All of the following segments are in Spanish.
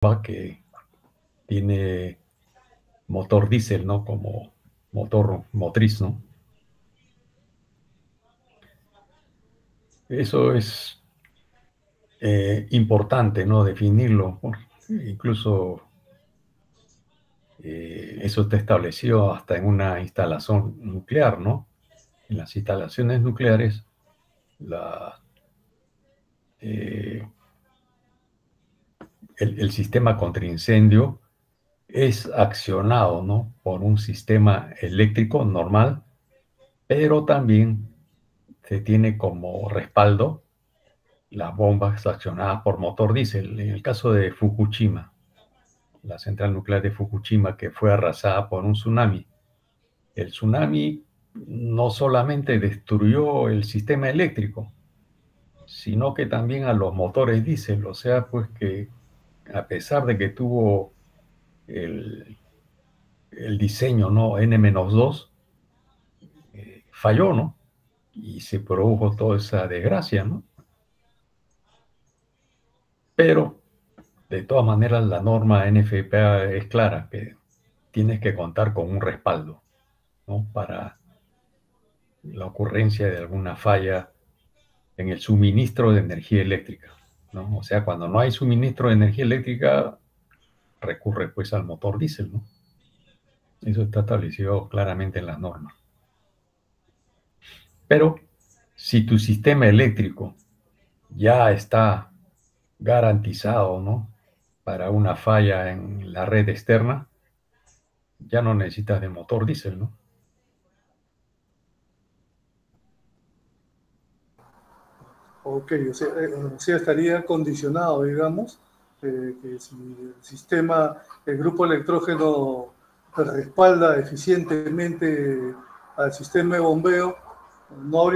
que tiene motor diésel, ¿no? Como motor motriz, ¿no? Eso es importante, ¿no? Definirlo. Incluso eso está establecido hasta en una instalación nuclear, ¿no? En las instalaciones nucleares, eh, el sistema contra incendio es accionado, ¿no? Por un sistema eléctrico normal, pero también se tiene como respaldo las bombas accionadas por motor diésel. En el caso de Fukushima, la central nuclear de Fukushima, que fue arrasada por un tsunami. El tsunami no solamente destruyó el sistema eléctrico, sino que también a los motores diésel. O sea, pues que a pesar de que tuvo el, el diseño, ¿no? N-2, falló, ¿no? Y se produjo toda esa desgracia, ¿no? Pero, de todas maneras, la norma NFPA es clara, que tienes que contar con un respaldo, ¿no? Para la ocurrencia de alguna falla en el suministro de energía eléctrica, ¿no? O sea, cuando no hay suministro de energía eléctrica, recurre pues al motor diésel, ¿no? Eso está establecido claramente en las normas. Pero si tu sistema eléctrico ya está garantizado, ¿no? Para una falla en la red externa, ya no necesitas de motor diésel, ¿no? Ok, o sea, estaría condicionado, digamos, que si el sistema, el grupo electrógeno respalda eficientemente al sistema de bombeo, no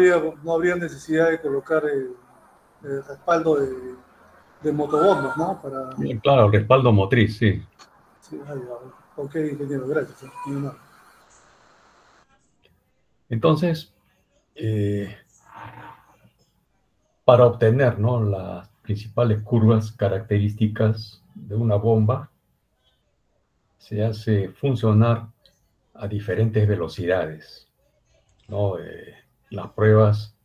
habría necesidad de colocar el respaldo de motobombas, ¿no? Claro, respaldo motriz, sí. Sí, ok, ingeniero, gracias. Entonces, eh, para obtener, ¿no? Las principales curvas características de una bomba, se hace funcionar a diferentes velocidades, ¿no? Las pruebas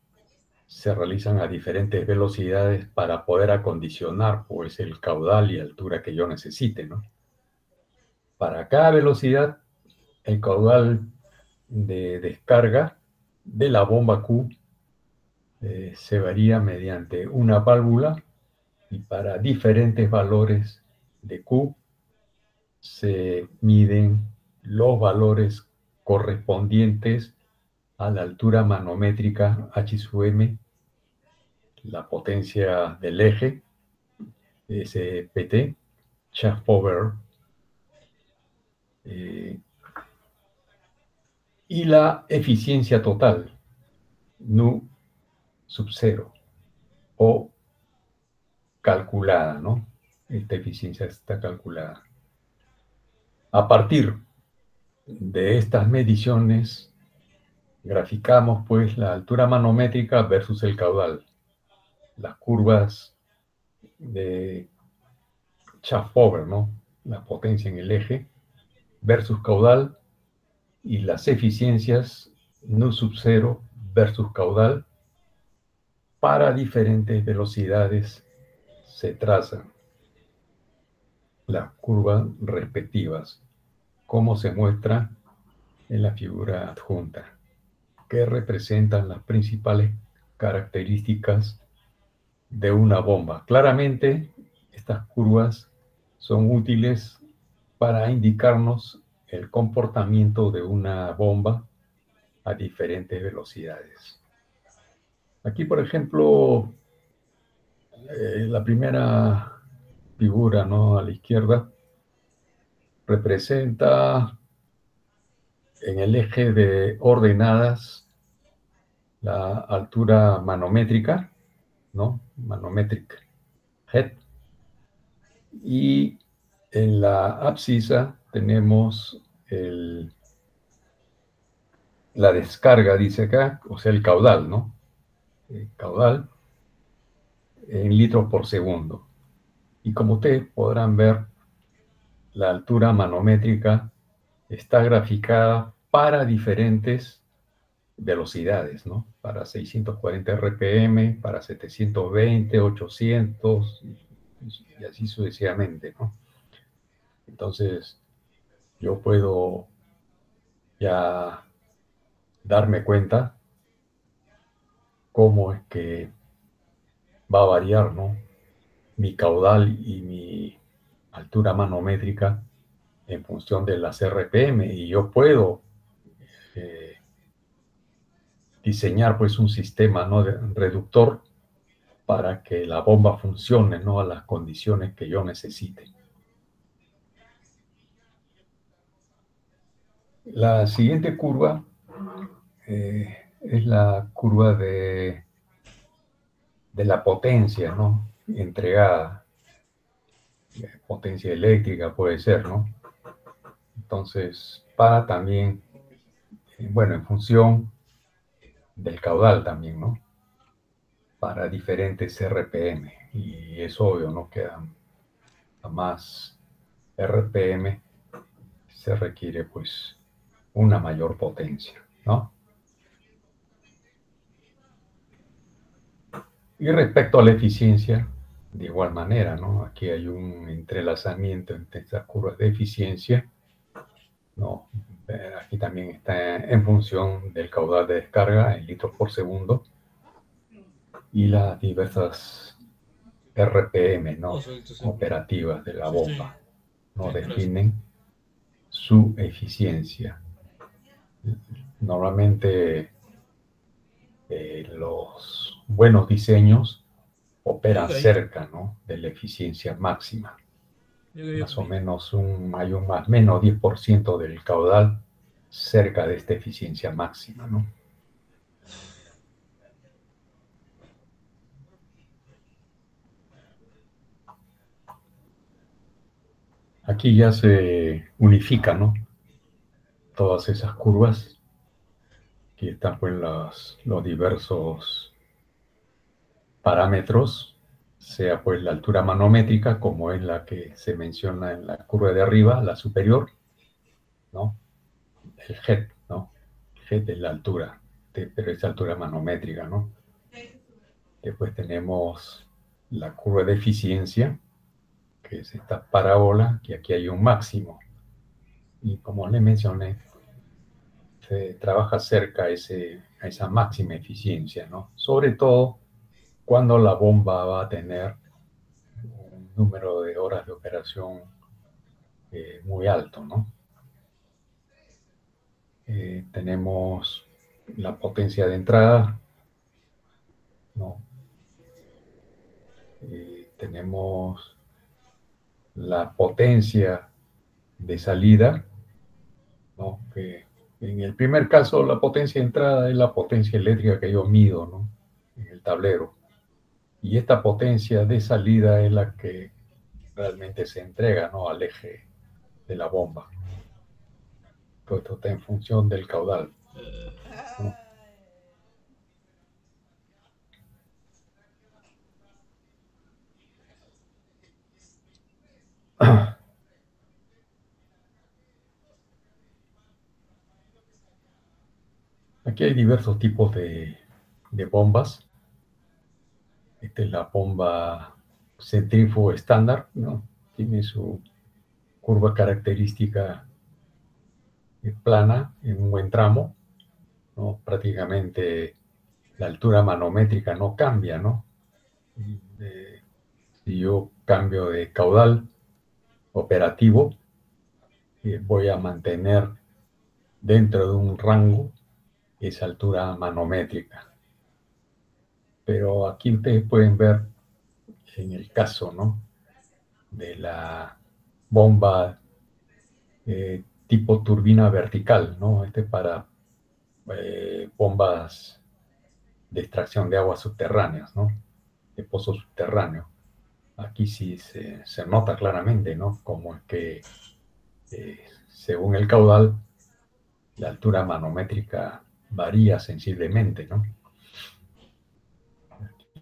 se realizan a diferentes velocidades para poder acondicionar, pues, el caudal y altura que yo necesite, ¿no? Para cada velocidad, el caudal de descarga de la bomba Q se varía mediante una válvula, y para diferentes valores de Q se miden los valores correspondientes a la altura manométrica H sub m, la potencia del eje, SPT, shaft power, eh, y la eficiencia total, Nu sub 0, o calculada, ¿no? Esta eficiencia está calculada. A partir de estas mediciones, graficamos pues la altura manométrica versus el caudal, las curvas de shaft power, ¿no? La potencia en el eje versus caudal, y las eficiencias Nu sub 0 versus caudal para diferentes velocidades se trazan las curvas respectivas, como se muestra en la figura adjunta, que representan las principales características de una bomba. Claramente, estas curvas son útiles para indicarnos el comportamiento de una bomba a diferentes velocidades. Aquí, por ejemplo, la primera figura, ¿no? A la izquierda, representa en el eje de ordenadas la altura manométrica, ¿no? Manometric head. Y en la abscisa tenemos la descarga, dice acá, o sea, el caudal, ¿no? El caudal en litros por segundo. Y como ustedes podrán ver, la altura manométrica está graficada para diferentes velocidades, ¿no? Para 640 RPM, para 720, 800 y así sucesivamente, ¿no? Entonces, yo puedo ya darme cuenta cómo es que va a variar, ¿no? Mi caudal y mi altura manométrica en función de las RPM, y yo puedo eh, diseñar pues un sistema, ¿no?, reductor para que la bomba funcione, ¿no?, a las condiciones que yo necesite. La siguiente curva es la curva de la potencia, ¿no?, entregada. Potencia eléctrica puede ser, ¿no? Entonces, para también, bueno, en función del caudal también, ¿no? Para diferentes RPM. Y es obvio, ¿no?, que a más RPM se requiere, pues, una mayor potencia, ¿no? Y respecto a la eficiencia, de igual manera, ¿no? Aquí hay un entrelazamiento entre estas curvas de eficiencia, ¿no? Aquí también está en función del caudal de descarga en litros por segundo y las diversas RPM, ¿no?, operativas de la bomba, ¿no?, definen su eficiencia. Normalmente los buenos diseños operan cerca, ¿no?, de la eficiencia máxima. Más o menos hay un más o menos 10% del caudal cerca de esta eficiencia máxima, ¿no? Aquí ya se unifican, ¿no?, todas esas curvas. Aquí están pues los diversos parámetros, sea pues la altura manométrica, como es la que se menciona en la curva de arriba, la superior, ¿no? El head, ¿no? El head es la altura, pero es altura manométrica, ¿no? Después tenemos la curva de eficiencia, que es esta parábola, que aquí hay un máximo. Y como les mencioné, se trabaja cerca a esa máxima eficiencia, ¿no? Sobre todo cuando la bomba va a tener un número de horas de operación muy alto, ¿no? Tenemos la potencia de entrada, ¿no? Tenemos la potencia de salida, ¿no? Que en el primer caso la potencia de entrada es la potencia eléctrica que yo mido, ¿no?, en el tablero. Y esta potencia de salida es la que realmente se entrega, ¿no?, al eje de la bomba. Todo esto está en función del caudal, ¿no? Aquí hay diversos tipos de bombas. Esta es la bomba centrífugo estándar, ¿no? Tiene su curva característica plana en un buen tramo, ¿no? Prácticamente la altura manométrica no cambia, ¿no? Si yo cambio de caudal operativo, voy a mantener dentro de un rango esa altura manométrica. Pero aquí ustedes pueden ver en el caso, ¿no?, de la bomba tipo turbina vertical, ¿no? Para bombas de extracción de aguas subterráneas, ¿no?, de pozo subterráneo. Aquí sí se nota claramente, ¿no?, como es que según el caudal, la altura manométrica varía sensiblemente, ¿no?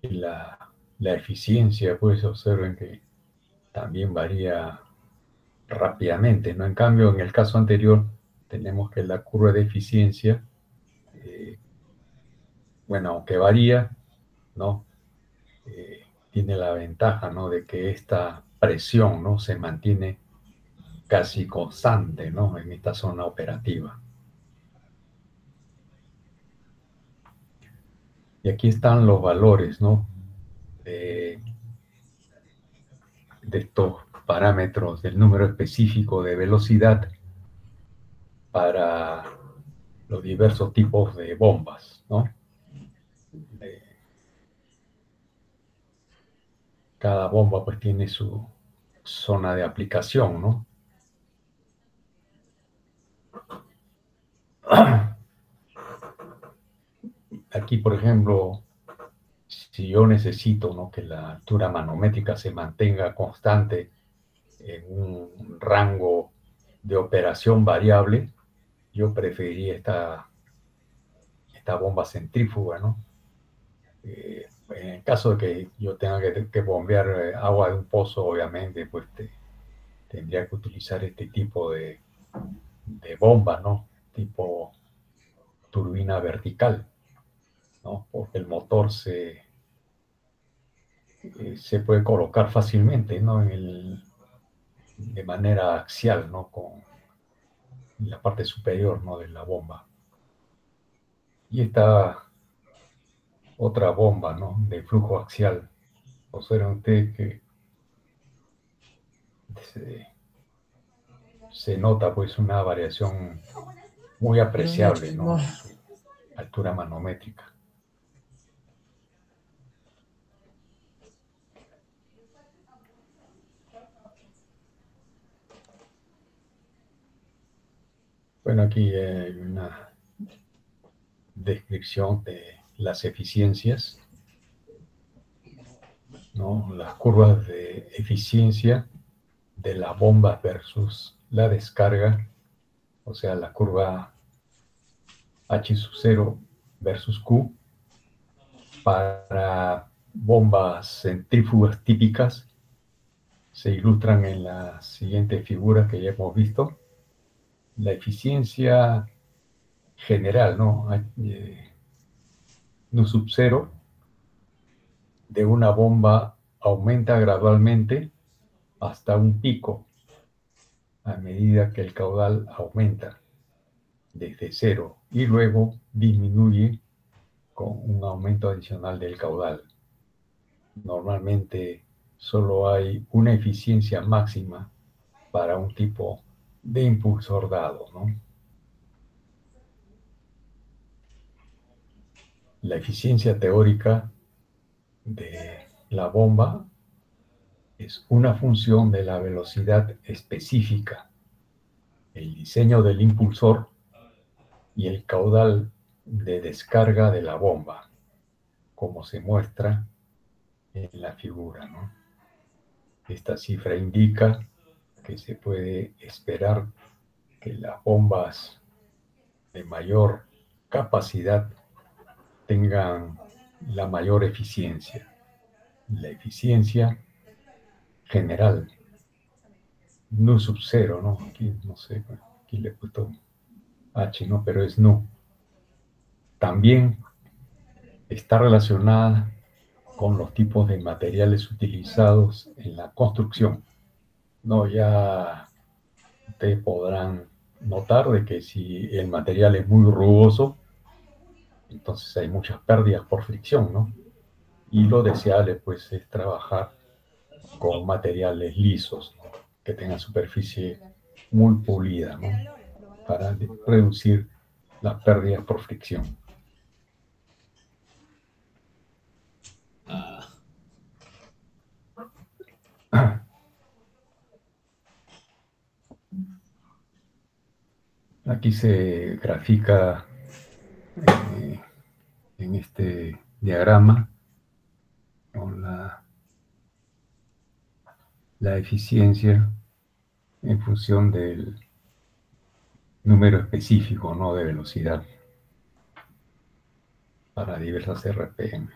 Y la eficiencia, pues observen que también varía rápidamente, ¿no? En cambio, en el caso anterior, tenemos que la curva de eficiencia, bueno, aunque varía, ¿no? Tiene la ventaja, ¿no? De que esta presión, ¿no? Se mantiene casi constante, ¿no? En esta zona operativa. Y aquí están los valores, ¿no? De estos parámetros del número específico de velocidad para los diversos tipos de bombas, ¿no? Cada bomba pues tiene su zona de aplicación, ¿no? Aquí, por ejemplo, si yo necesito, ¿no?, que la altura manométrica se mantenga constante en un rango de operación variable, yo preferiría esta bomba centrífuga, ¿no? En el caso de que yo tenga que bombear agua de un pozo, obviamente, pues tendría que utilizar este tipo de bomba, ¿no? Tipo turbina vertical, ¿no? Porque el motor se puede colocar fácilmente, ¿no? De manera axial, ¿no? Con la parte superior, ¿no?, de la bomba. Y esta otra bomba, ¿no?, de flujo axial. Observen ustedes que se nota pues una variación muy apreciable, ¿no?, en su altura manométrica. Bueno, aquí hay una descripción de las eficiencias, ¿no? Las curvas de eficiencia de la bomba versus la descarga, o sea, la curva H sub 0 versus Q para bombas centrífugas típicas se ilustran en las siguientes figuras que ya hemos visto. La eficiencia general, ¿no? Nu sub 0 de una bomba aumenta gradualmente hasta un pico a medida que el caudal aumenta desde cero y luego disminuye con un aumento adicional del caudal. Normalmente solo hay una eficiencia máxima para un tipo de impulsor dado, ¿no? La eficiencia teórica de la bomba es una función de la velocidad específica, el diseño del impulsor y el caudal de descarga de la bomba, como se muestra en la figura, ¿no? Esta cifra indica que se puede esperar que las bombas de mayor capacidad tengan la mayor eficiencia. La eficiencia general, nu sub 0, ¿no? Aquí no sé, aquí le he puesto H, ¿no? Pero es nu. También está relacionada con los tipos de materiales utilizados en la construcción. No, ya ustedes podrán notar de que si el material es muy rugoso, entonces hay muchas pérdidas por fricción, ¿no? Y lo deseable, pues, es trabajar con materiales lisos, ¿no?, que tengan superficie muy pulida, ¿no?, para reducir las pérdidas por fricción. Aquí se grafica en este diagrama con la eficiencia en función del número específico, ¿no?, de velocidad para diversas RPM.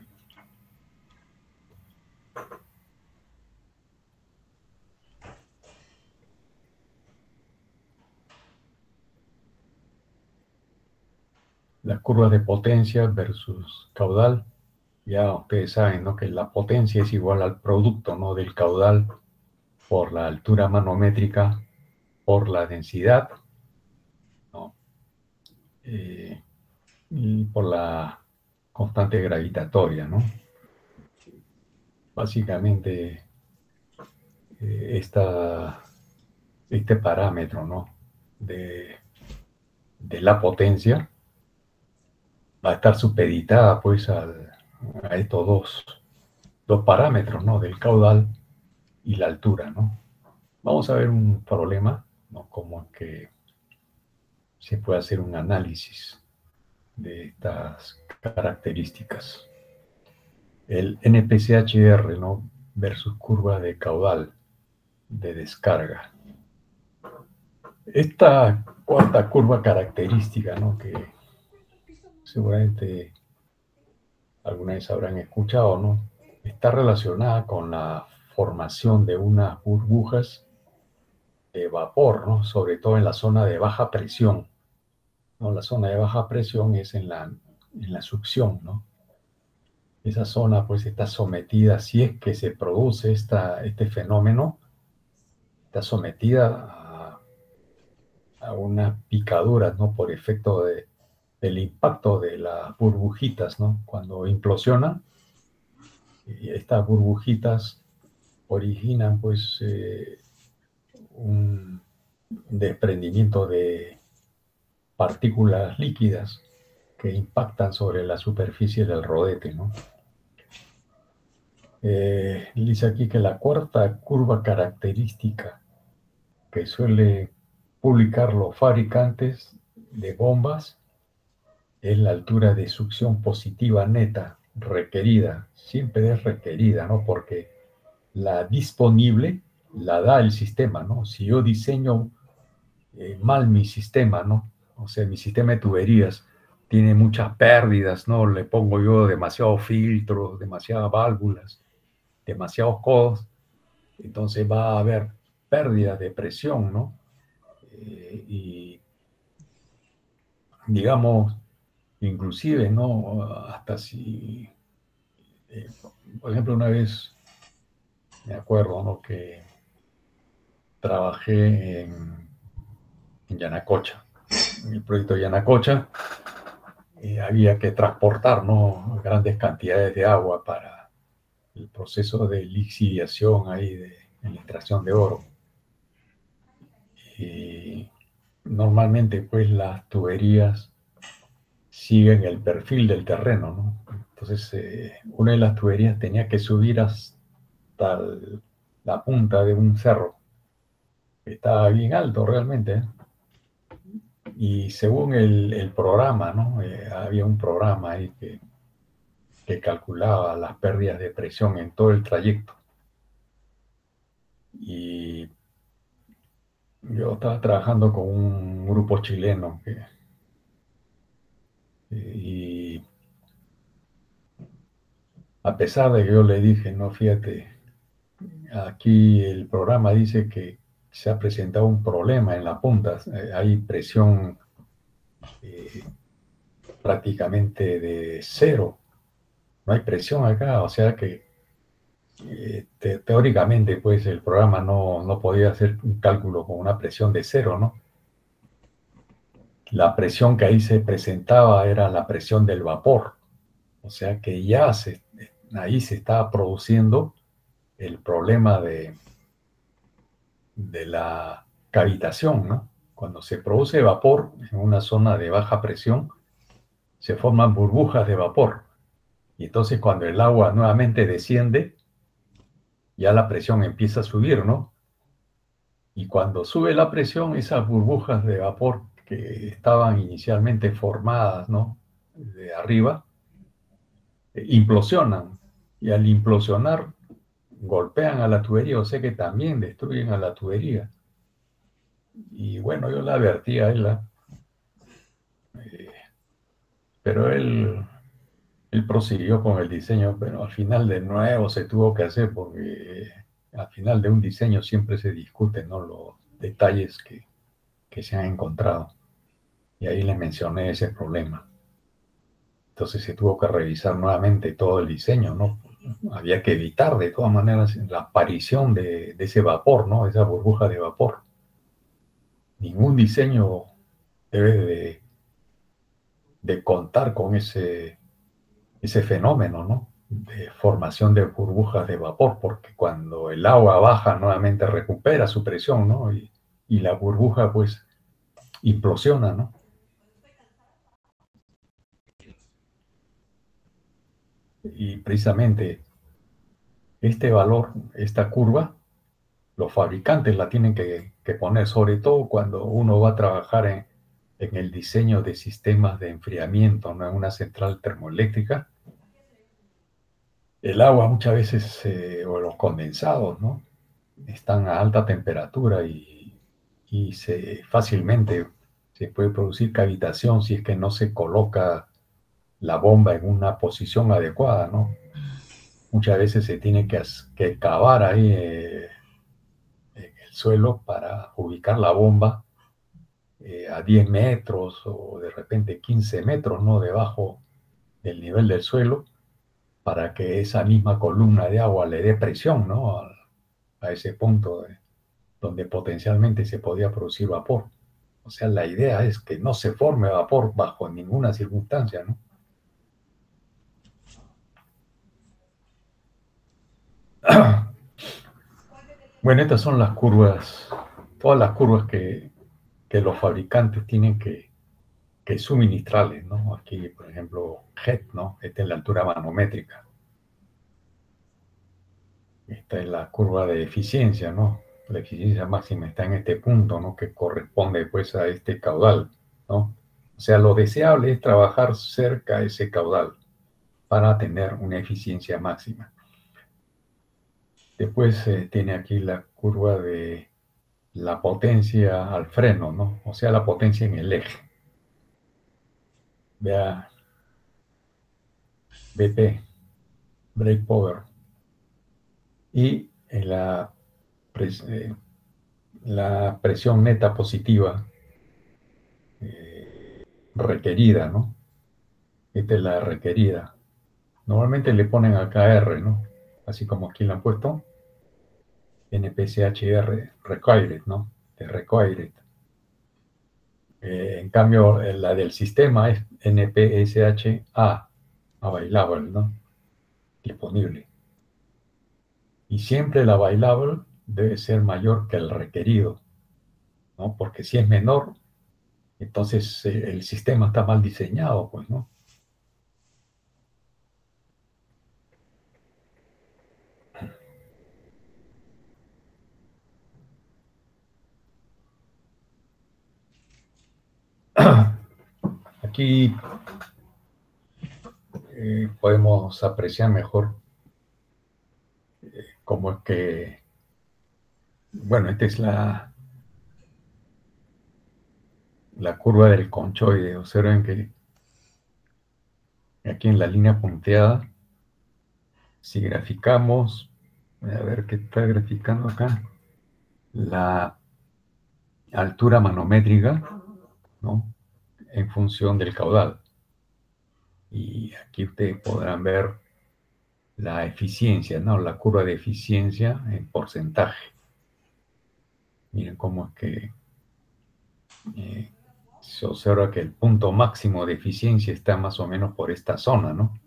la curva de potencia versus caudal. Ya ustedes saben, ¿no?, que la potencia es igual al producto, ¿no?, del caudal por la altura manométrica por la densidad, ¿no?, y por la constante gravitatoria, ¿no? Básicamente, este parámetro, ¿no?, de la potencia va a estar supeditada, pues, a estos dos parámetros, ¿no?, del caudal y la altura, ¿no? Vamos a ver un problema, ¿no?, como que se puede hacer un análisis de estas características. El NPChr, ¿no?, versus curva de caudal de descarga. Esta cuarta curva característica, ¿no?, que seguramente alguna vez habrán escuchado, ¿no?, está relacionada con la formación de unas burbujas de vapor, ¿no?, sobre todo en la zona de baja presión, ¿no? La zona de baja presión es en la succión, ¿no? Esa zona pues está sometida, si es que se produce este fenómeno, está sometida a unas picaduras, ¿no?, por efecto del impacto de las burbujitas, ¿no? Cuando implosionan, y estas burbujitas originan pues un desprendimiento de partículas líquidas que impactan sobre la superficie del rodete, ¿no? Dice aquí que la cuarta curva característica que suele publicar los fabricantes de bombas es la altura de succión positiva neta requerida. Siempre es requerida, ¿no? Porque la disponible la da el sistema, ¿no? Si yo diseño mal mi sistema, ¿no? O sea, mi sistema de tuberías tiene muchas pérdidas, ¿no? Le pongo yo demasiados filtros, demasiadas válvulas, demasiados codos, entonces va a haber pérdida de presión, ¿no? Y digamos, inclusive, ¿no?, hasta si, por ejemplo, una vez me acuerdo, ¿no?, que trabajé en Yanacocha, en el proyecto de Yanacocha. Había que transportar, ¿no?, grandes cantidades de agua para el proceso de lixiviación ahí en la extracción de oro. Y normalmente pues las tuberías siguen el perfil del terreno, ¿no? Entonces una de las tuberías tenía que subir hasta la punta de un cerro. Estaba bien alto realmente, ¿eh? Y según el programa, ¿no? Había un programa ahí que calculaba las pérdidas de presión en todo el trayecto. Y yo estaba trabajando con un grupo chileno y a pesar de que yo le dije, no, fíjate, aquí el programa dice que se ha presentado un problema en la punta, hay presión prácticamente de cero, no hay presión acá, o sea que teóricamente pues el programa no podía hacer un cálculo con una presión de cero, ¿no? La presión que ahí se presentaba era la presión del vapor, o sea que ya ahí se estaba produciendo el problema de la cavitación, ¿no? Cuando se produce vapor en una zona de baja presión, se forman burbujas de vapor. Y entonces cuando el agua nuevamente desciende, ya la presión empieza a subir, ¿no? Y cuando sube la presión, esas burbujas de vapor que estaban inicialmente formadas, ¿no?, de arriba, implosionan. Y al implosionar, golpean a la tubería, o sea que también destruyen a la tubería. Y bueno, yo le advertí a él, pero él prosiguió con el diseño, pero al final de nuevo se tuvo que hacer porque al final de un diseño siempre se discuten, ¿no?, los detalles que se han encontrado. Y ahí le mencioné ese problema. Entonces se tuvo que revisar nuevamente todo el diseño, ¿no? Había que evitar de todas maneras la aparición de ese vapor, ¿no? Esa burbuja de vapor. Ningún diseño debe de contar con ese fenómeno, ¿no? De formación de burbujas de vapor, porque cuando el agua baja nuevamente recupera su presión, ¿no? Y la burbuja pues implosiona, ¿no? Y precisamente este valor, esta curva, los fabricantes la tienen que poner, sobre todo cuando uno va a trabajar en el diseño de sistemas de enfriamiento, ¿no? En una central termoeléctrica. El agua muchas veces, o los condensados, ¿no? Están a alta temperatura y fácilmente se puede producir cavitación si es que no se coloca la bomba en una posición adecuada, ¿no? Muchas veces se tiene que cavar ahí en el suelo para ubicar la bomba a 10 metros o de repente 15 metros, ¿no? Debajo del nivel del suelo, para que esa misma columna de agua le dé presión, ¿no? A ese punto donde potencialmente se podía producir vapor. O sea, la idea es que no se forme vapor bajo ninguna circunstancia, ¿no? Bueno, estas son las curvas, todas las curvas que los fabricantes tienen que suministrarles, ¿no? Aquí, por ejemplo, HET, ¿no? Esta es la altura manométrica. Esta es la curva de eficiencia, ¿no? La eficiencia máxima está en este punto, ¿no? Que corresponde, pues, a este caudal, ¿no? O sea, lo deseable es trabajar cerca de ese caudal para tener una eficiencia máxima. Después tiene aquí la curva de la potencia al freno, ¿no? O sea, la potencia en el eje. Vea, BP, brake power. Y pres- eh, la presión neta positiva requerida, ¿no? Esta es la requerida. Normalmente le ponen acá R, ¿no? Así como aquí lo han puesto. NPCHR, required, ¿no? De required. En cambio, la del sistema es NPSHA, available, ¿no? Disponible. Y siempre el available debe ser mayor que el requerido, ¿no? Porque si es menor, entonces el sistema está mal diseñado, pues, ¿no? Aquí podemos apreciar mejor cómo es que, bueno, esta es la curva del conchoide. Observen que aquí en la línea punteada, si graficamos, voy a ver qué está graficando acá, la altura manométrica, ¿no? En función del caudal. Y aquí ustedes podrán ver la eficiencia, ¿no? La curva de eficiencia en porcentaje. Miren cómo es que eh, se observa que el punto máximo de eficiencia está más o menos por esta zona, ¿no?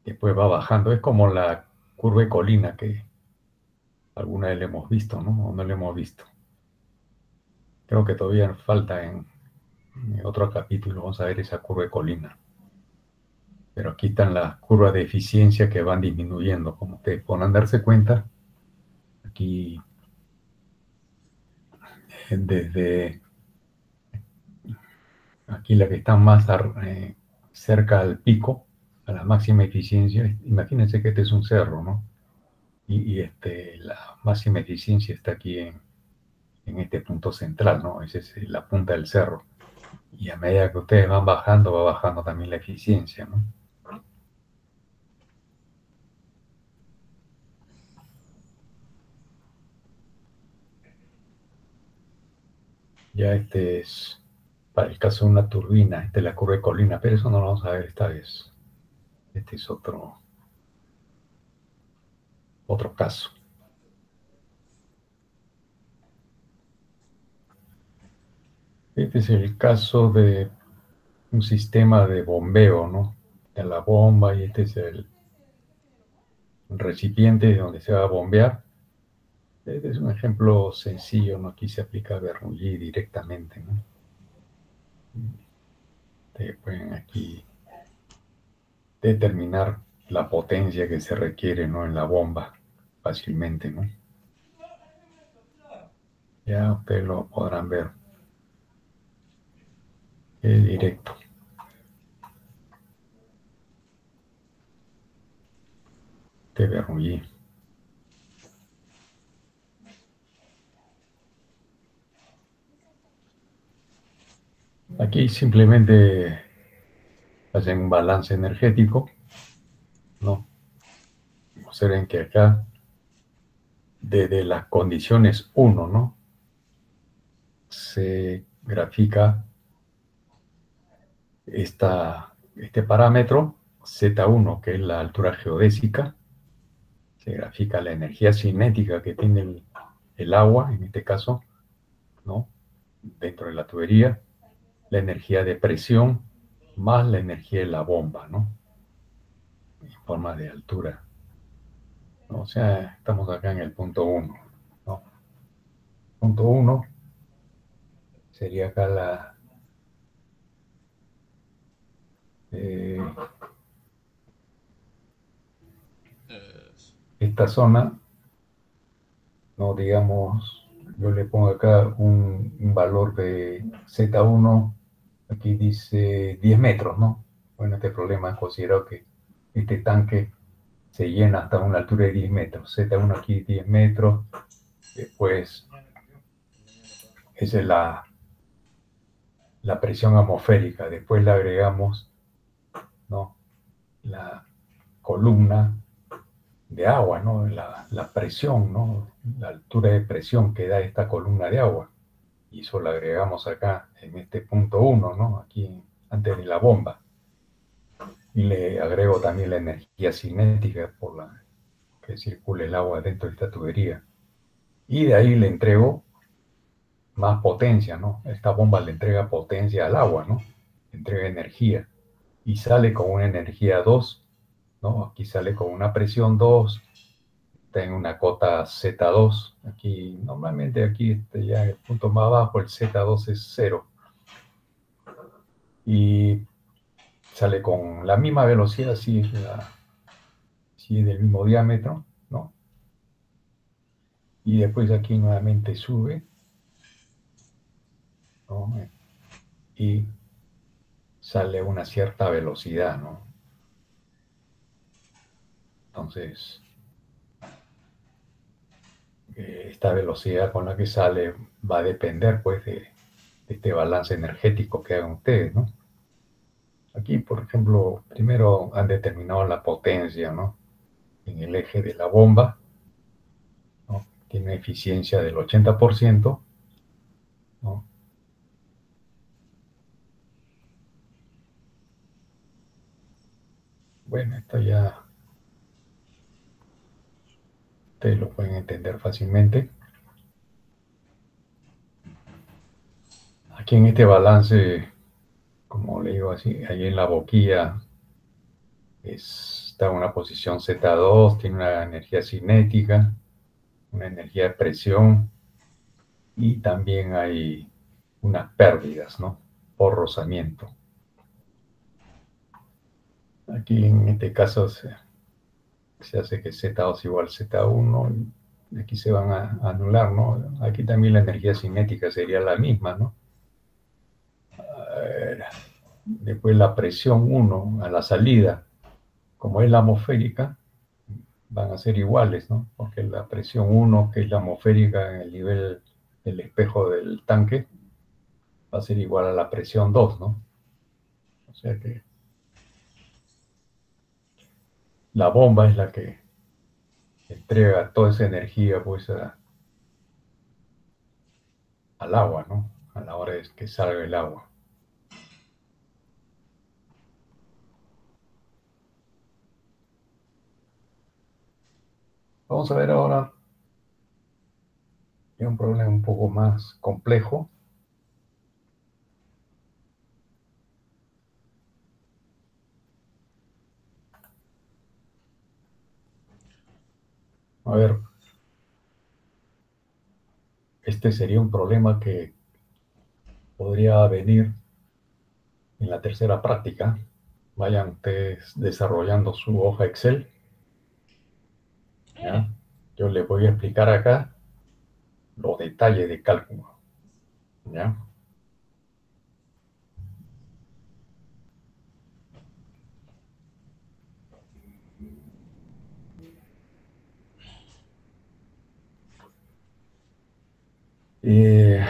Después va bajando. Es como la curva de colina que alguna vez le hemos visto, ¿no? O no le hemos visto. Creo que todavía falta en otro capítulo, vamos a ver esa curva de colina. Pero aquí están las curvas de eficiencia que van disminuyendo. Como ustedes podrán darse cuenta, aquí desde aquí la que está más cerca al pico, a la máxima eficiencia, imagínense que este es un cerro, ¿no? La máxima eficiencia está aquí en este punto central, ¿no? Esa es la punta del cerro. Y a medida que ustedes van bajando, va bajando también la eficiencia, ¿no? Ya este es para el caso de una turbina, esta es la curva de Colina, pero eso no lo vamos a ver esta vez. Este es otro caso. Este es el caso de un sistema de bombeo, ¿no? De la bomba, y este es el recipiente donde se va a bombear. Este es un ejemplo sencillo, no quise aplicar Bernoulli directamente, ¿no? Ustedes pueden aquí determinar la potencia que se requiere, ¿no? En la bomba fácilmente, ¿no? Ya ustedes lo podrán ver. Es directo. De Bernoulli. Aquí simplemente hacen un balance energético, ¿no? Observen que acá, desde las condiciones 1, ¿no? Se grafica este parámetro, Z1, que es la altura geodésica. Se grafica la energía cinética que tiene el agua, en este caso, ¿no? Dentro de la tubería, la energía de presión más la energía de la bomba, ¿no? En forma de altura. O sea, estamos acá en el punto 1, ¿no? Punto 1 sería acá esta zona, ¿no? Digamos, yo le pongo acá un valor de Z1, aquí dice 10 metros, ¿no? Bueno, este problema es considerado que este tanque se llena hasta una altura de 10 metros. Z1 aquí 10 metros, después esa es la presión atmosférica, después le agregamos, ¿no? La columna de agua, ¿no? La presión, ¿no? La altura de presión que da esta columna de agua. Y eso lo agregamos acá en este punto 1, ¿no? Aquí antes de la bomba. Y le agrego también la energía cinética por la que circule el agua dentro de esta tubería. Y de ahí le entrego más potencia, ¿no? Esta bomba le entrega potencia al agua, ¿no? Le entrega energía. Y sale con una energía 2, ¿no? Aquí sale con una presión 2, tengo una cota Z2. Aquí, normalmente aquí ya en el punto más bajo, el Z2 es 0. Y sale con la misma velocidad, si es del mismo diámetro, ¿no? Y después aquí nuevamente sube, ¿no? Y sale a una cierta velocidad, ¿no? Entonces, esta velocidad con la que sale va a depender, pues, de este balance energético que hagan ustedes, ¿no? Aquí, por ejemplo, primero han determinado la potencia, ¿no? En el eje de la bomba, ¿no? Tiene eficiencia del 80%, ¿no? Bueno, esto ya ustedes lo pueden entender fácilmente. Aquí en este balance, como le digo así, ahí en la boquilla está en una posición Z2, tiene una energía cinética, una energía de presión, y también hay unas pérdidas, ¿no? Por rozamiento. Aquí en este caso se hace que Z2 es igual a Z1, y aquí se van a anular, ¿no? Aquí también la energía cinética sería la misma, ¿no? Después la presión 1 a la salida, como es la atmosférica, van a ser iguales, ¿no? Porque la presión 1, que es la atmosférica en el nivel del espejo del tanque, va a ser igual a la presión 2, ¿no? O sea que la bomba es la que entrega toda esa energía, pues, al agua, ¿no? A la hora de que salga el agua. Vamos a ver ahora un problema un poco más complejo. A ver, este sería un problema que podría venir en la tercera práctica. Vayan ustedes desarrollando su hoja Excel. ¿Ya? Yo les voy a explicar acá los detalles de cálculo. ¿Ya? Eh,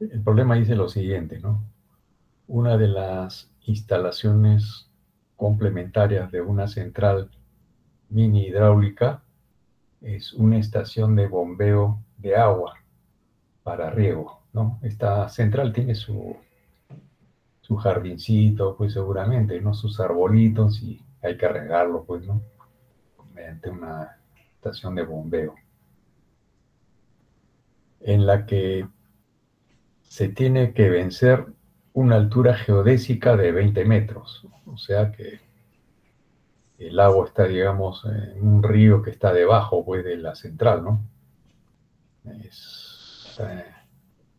el problema dice lo siguiente, ¿no? Una de las instalaciones complementarias de una central mini hidráulica es una estación de bombeo de agua para riego, ¿no? Esta central tiene su jardincito, pues seguramente, ¿no? Sus arbolitos y hay que regarlo, pues, ¿no? Mediante una estación de bombeo en la que se tiene que vencer una altura geodésica de 20 metros, o sea que el agua está, digamos, en un río que está debajo, pues, de la central, ¿no?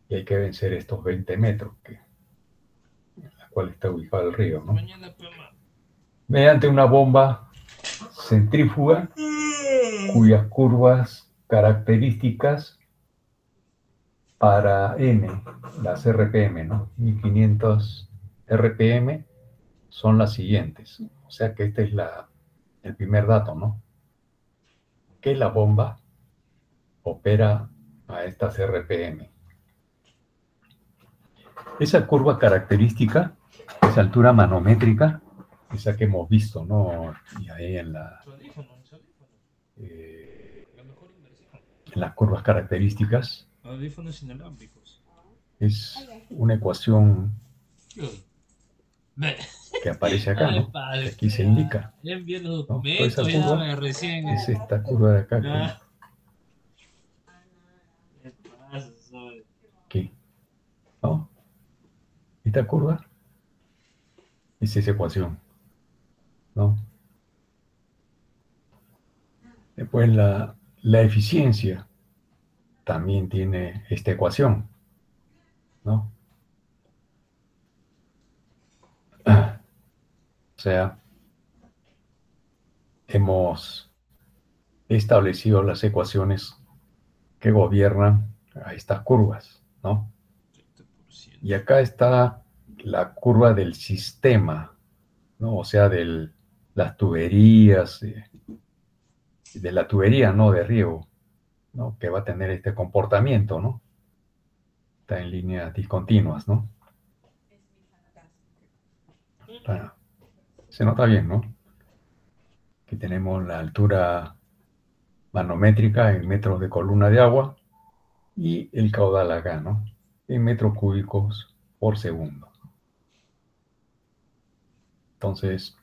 Y hay que vencer estos 20 metros, en la cual está ubicado el río, ¿no? Mediante una bomba centrífuga cuyas curvas características para N, las RPM, ¿no? 1500 RPM son las siguientes. O sea que este es el primer dato, ¿no? Que la bomba opera a estas RPM. Esa curva característica, esa altura manométrica, esa que hemos visto, ¿no? Y ahí en las curvas características, es una ecuación que aparece acá, ¿no? Que aquí se indica, ¿no? Toda esa curva es esta curva de acá aquí, ¿no? Esta curva es esa ecuación, ¿no? Después la eficiencia también tiene esta ecuación, ¿no? O sea, hemos establecido las ecuaciones que gobiernan a estas curvas, ¿no? Y acá está la curva del sistema, ¿no? O sea, de las tuberías, de la tubería, ¿no? De riego, ¿no? Que va a tener este comportamiento, ¿no? Está en líneas discontinuas, ¿no? Se nota bien, ¿no? Que tenemos la altura manométrica en metros de columna de agua y el caudal acá, ¿no? En metros cúbicos por segundo. Entonces,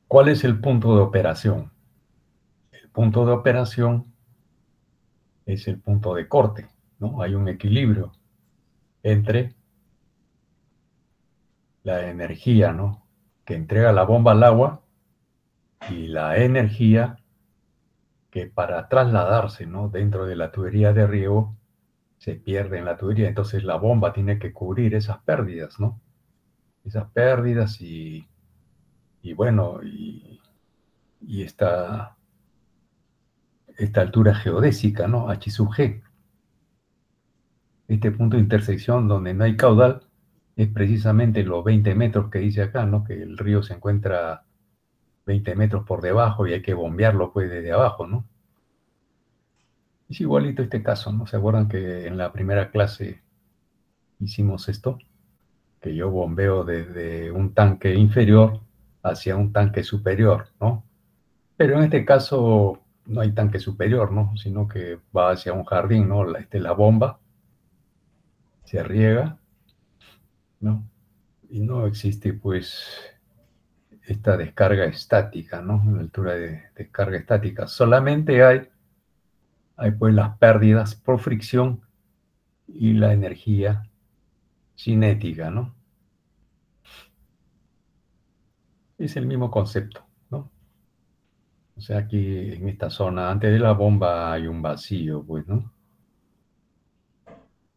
¿cuál es el punto de operación? El punto de operación es el punto de corte, ¿no? Hay un equilibrio entre la energía, ¿no? Que entrega la bomba al agua y la energía que para trasladarse, ¿no? Dentro de la tubería de riego se pierde en la tubería. Entonces la bomba tiene que cubrir esas pérdidas, ¿no? Esas pérdidas y bueno, y esta altura geodésica, ¿no? H sub G. Este punto de intersección donde no hay caudal es precisamente los 20 metros que dice acá, ¿no? Que el río se encuentra 20 metros por debajo y hay que bombearlo pues desde abajo, ¿no? Es igualito este caso, ¿no? ¿Se acuerdan que en la primera clase hicimos esto? Que yo bombeo desde un tanque inferior hacia un tanque superior, ¿no? Pero en este caso no hay tanque superior, ¿no? Sino que va hacia un jardín, ¿no? La bomba se riega, ¿no? Y no existe, pues, esta descarga estática, ¿no? La altura de descarga estática. Solamente hay pues las pérdidas por fricción y la energía cinética, ¿no? Es el mismo concepto, ¿no? O sea, aquí en esta zona, antes de la bomba hay un vacío, pues, ¿no?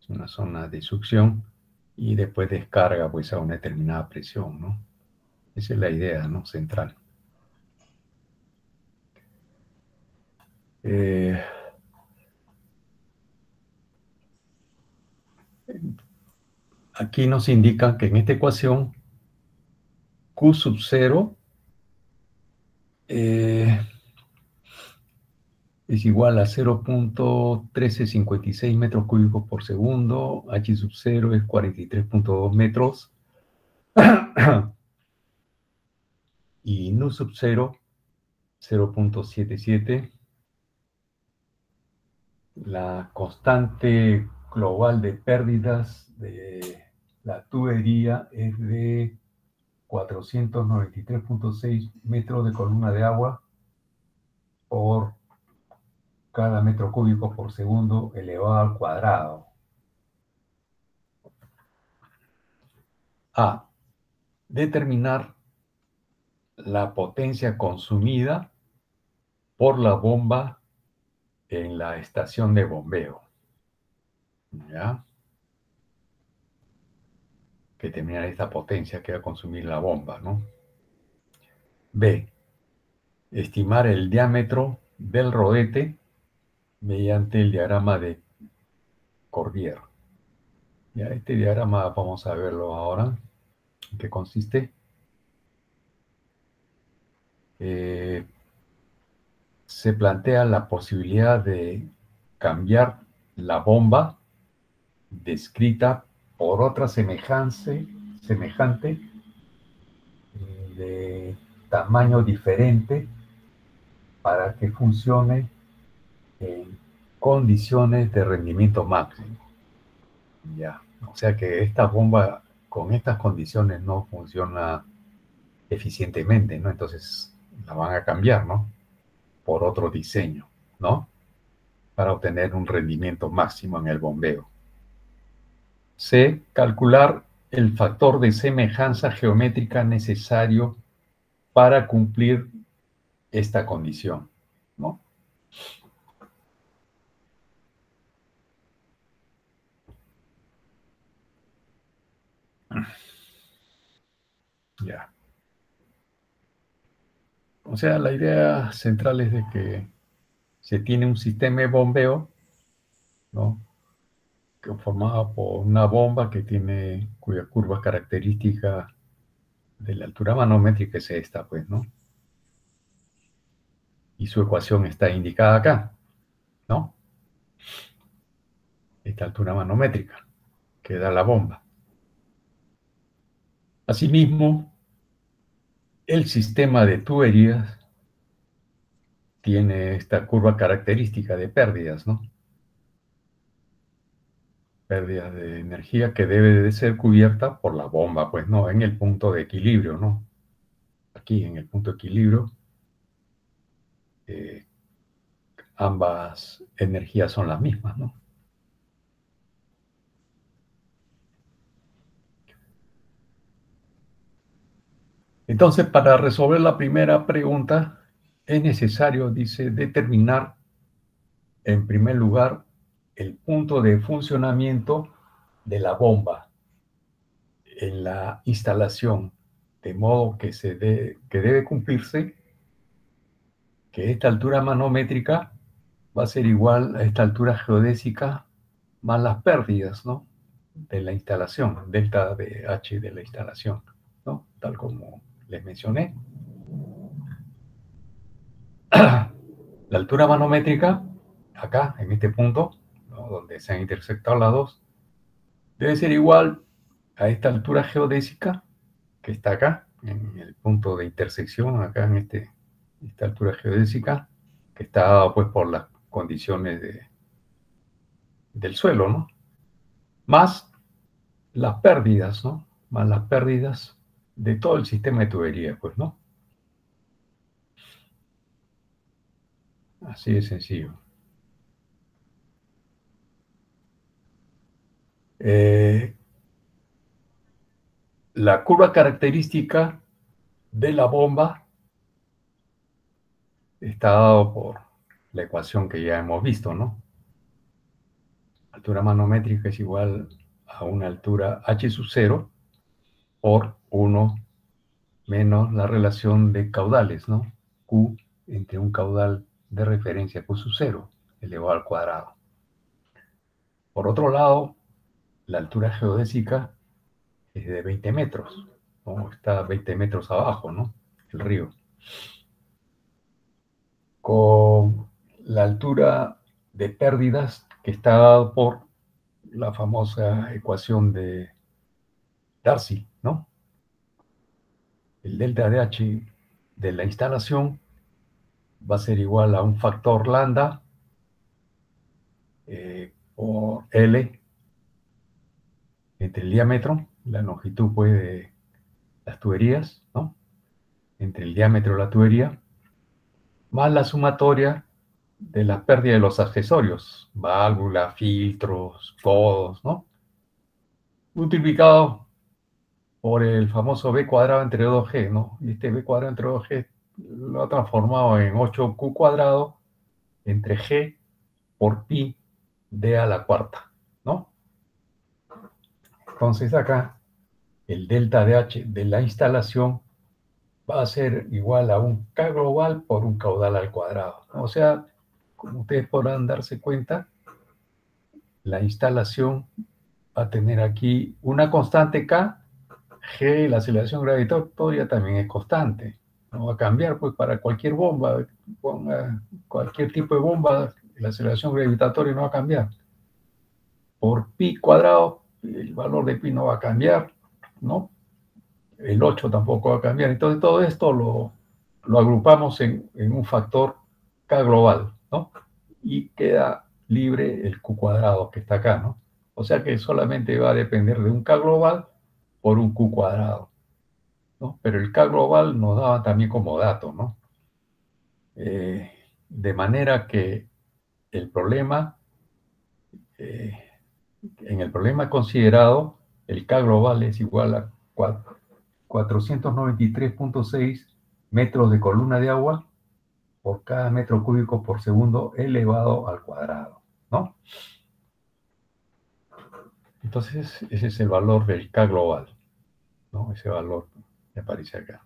Es una zona de succión y después descarga, pues, a una determinada presión, ¿no? Esa es la idea, ¿no? Central. Aquí nos indican que en esta ecuación Q sub 0 es igual a 0.1356 metros cúbicos por segundo, H sub 0 es 43.2 metros, y nu sub 0, 0.77. La constante global de pérdidas de la tubería es de 493.6 metros de columna de agua por cada metro cúbico por segundo elevado al cuadrado. A. Determinar la potencia consumida por la bomba en la estación de bombeo. ¿Ya? Que determinar esta potencia que va a consumir la bomba, ¿no? B. Estimar el diámetro del rodete mediante el diagrama de Corbier. Ya, este diagrama vamos a verlo ahora. ¿En qué consiste? Se plantea la posibilidad de cambiar la bomba descrita por otra semejante de tamaño diferente para que funcione en condiciones de rendimiento máximo. Ya, o sea que esta bomba con estas condiciones no funciona eficientemente, ¿no? Entonces la van a cambiar, ¿no? Por otro diseño, ¿no? Para obtener un rendimiento máximo en el bombeo. C. Calcular el factor de semejanza geométrica necesario para cumplir esta condición, ¿no? Ya. O sea, la idea central es de que se tiene un sistema de bombeo, ¿no? Que formado por una bomba que tiene, cuya curva característica de la altura manométrica es esta, pues, ¿no? Y su ecuación está indicada acá, ¿no? Esta altura manométrica que da la bomba. Asimismo, el sistema de tuberías tiene esta curva característica de pérdidas, ¿no? Pérdidas de energía que debe de ser cubierta por la bomba, pues, ¿no? En el punto de equilibrio, ¿no? Aquí, en el punto de equilibrio, ambas energías son las mismas, ¿no? Entonces, para resolver la primera pregunta, es necesario, dice, determinar, en primer lugar, el punto de funcionamiento de la bomba en la instalación, de modo que debe cumplirse que esta altura manométrica va a ser igual a esta altura geodésica más las pérdidas, ¿no? De la instalación, delta de H de la instalación, ¿no? Tal como les mencioné. La altura manométrica, acá, en este punto, ¿no? Donde se han intersectado las dos, debe ser igual a esta altura geodésica que está acá, en el punto de intersección, acá en esta altura geodésica, que está dada pues por las condiciones del suelo, ¿no? Más las pérdidas, ¿no? Más las pérdidas de todo el sistema de tubería, pues, ¿no? Así de sencillo. La curva característica de la bomba está dado por la ecuación que ya hemos visto, ¿no? Altura manométrica es igual a una altura h sub 0 por 1 menos la relación de caudales, ¿no? Q entre un caudal de referencia Q sub 0 elevado al cuadrado. Por otro lado, la altura geodésica es de 20 metros, ¿no? Está 20 metros abajo, ¿no? El río. Con la altura de pérdidas que está dado por la famosa ecuación de Darcy, ¿no? El delta de H de la instalación va a ser igual a un factor lambda por L entre el diámetro, la longitud pues, de las tuberías, ¿no? Entre el diámetro de la tubería, más la sumatoria de la pérdida de los accesorios, válvulas, filtros, codos, ¿no? Multiplicado por el famoso B cuadrado entre 2G, ¿no? Y este B cuadrado entre 2G lo ha transformado en 8Q cuadrado entre G por pi D a la cuarta, ¿no? Entonces acá el delta de H de la instalación va a ser igual a un K global por un caudal al cuadrado, ¿no? O sea, como ustedes podrán darse cuenta, la instalación va a tener aquí una constante K. G, la aceleración gravitatoria también es constante. No va a cambiar, pues para cualquier bomba, cualquier tipo de bomba, la aceleración gravitatoria no va a cambiar. Por pi cuadrado, el valor de pi no va a cambiar, ¿no? El 8 tampoco va a cambiar. Entonces todo esto lo agrupamos en un factor K global, ¿no? Y queda libre el Q cuadrado que está acá, ¿no? O sea que solamente va a depender de un K global por un Q cuadrado, ¿no? Pero el K global nos daba también como dato, ¿no? De manera que el problema, en el problema considerado, el K global es igual a 493.6 metros de columna de agua por cada metro cúbico por segundo elevado al cuadrado, ¿no? Entonces, ese es el valor del K global, ¿no? Ese valor que aparece acá.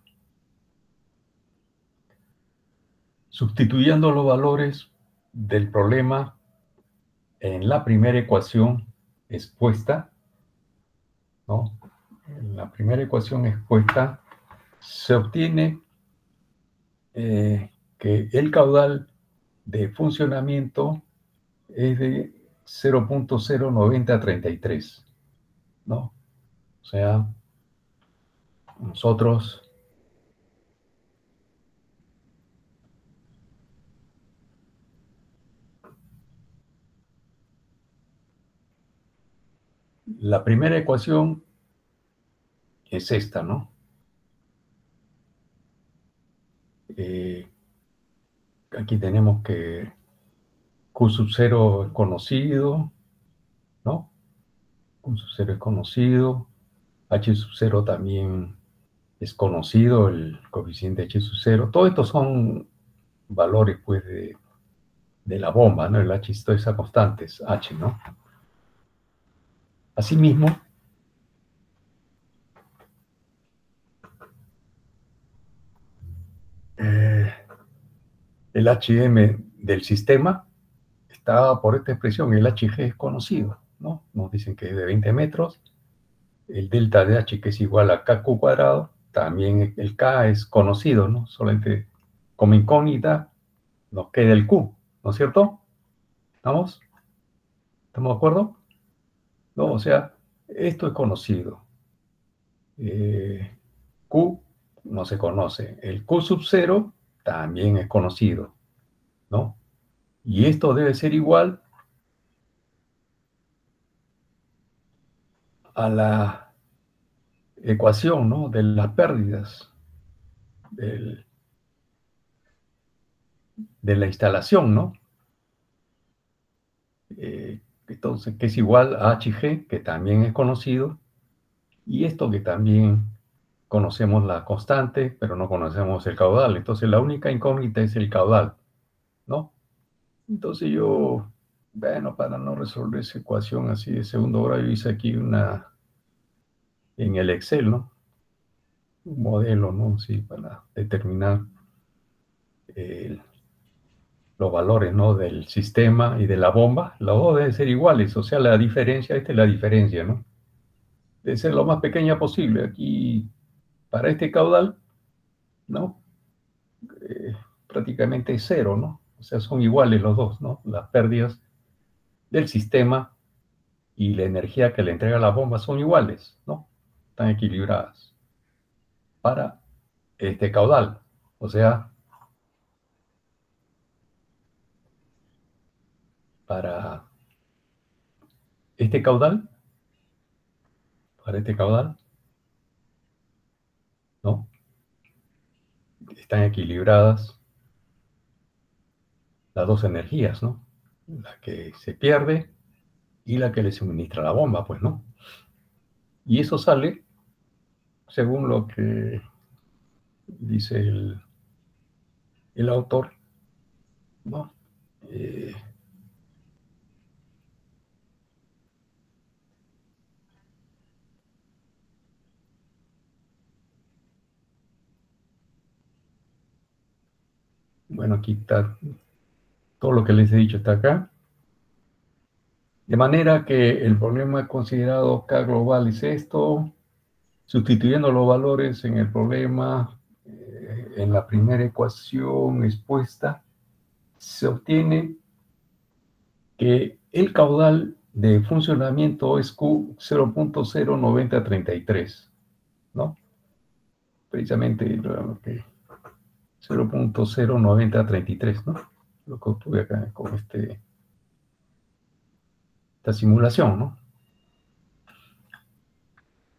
Sustituyendo los valores del problema en la primera ecuación expuesta, ¿no? En la primera ecuación expuesta se obtiene que el caudal de funcionamiento es de 0.09033, ¿no? O sea, nosotros la primera ecuación es esta, ¿no? Aquí tenemos que Q sub 0 es conocido, ¿no? Q sub 0 es conocido, H sub 0 también es conocido, el coeficiente H sub 0. Todos estos son valores, pues, de la bomba, ¿no? El H, toda esa constante es H, ¿no? Asimismo, el HM del sistema está por esta expresión, el HG es conocido, ¿no? Nos dicen que es de 20 metros, el delta de H que es igual a KQ cuadrado, también el K es conocido, ¿no? Solamente como incógnita nos queda el Q, ¿no es cierto? ¿Estamos? ¿Estamos de acuerdo? ¿No? O sea, esto es conocido. Q no se conoce. El Q sub 0 también es conocido, ¿no? Y esto debe ser igual a la ecuación, ¿no? De las pérdidas de la instalación, ¿no? Entonces, que es igual a HG, que también es conocido, y esto que también conocemos la constante, pero no conocemos el caudal. Entonces, la única incógnita es el caudal, ¿no? Entonces yo, bueno, para no resolver esa ecuación así de segundo grado, yo hice aquí una, en el Excel, ¿no? Un modelo, ¿no? Sí, para determinar el los valores, ¿no? Del sistema y de la bomba, los dos deben ser iguales, o sea, la diferencia, esta es la diferencia, ¿no? Debe ser lo más pequeña posible. Aquí, para este caudal, ¿no? Prácticamente es cero, ¿no? O sea, son iguales los dos, ¿no? Las pérdidas del sistema y la energía que le entrega la bomba son iguales, ¿no? Están equilibradas para este caudal. O sea, para este caudal, para este caudal, ¿no? Están equilibradas las dos energías, ¿no? La que se pierde y la que le suministra la bomba, pues, ¿no? Y eso sale, según lo que dice el autor, ¿no? Bueno, aquí está, todo lo que les he dicho está acá. De manera que el problema considerado K global es esto, sustituyendo los valores en el problema, en la primera ecuación expuesta, se obtiene que el caudal de funcionamiento es Q 0.09033, ¿no? Precisamente lo que 0.09033, ¿no? Lo que obtuve acá con esta simulación, ¿no?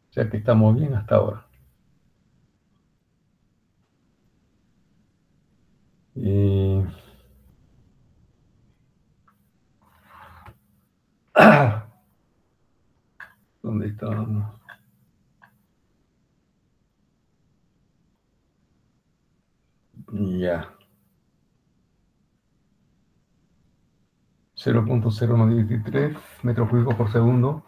O sea que estamos bien hasta ahora. ¿Dónde estábamos? Ya. 0.0193 metros cúbicos por segundo,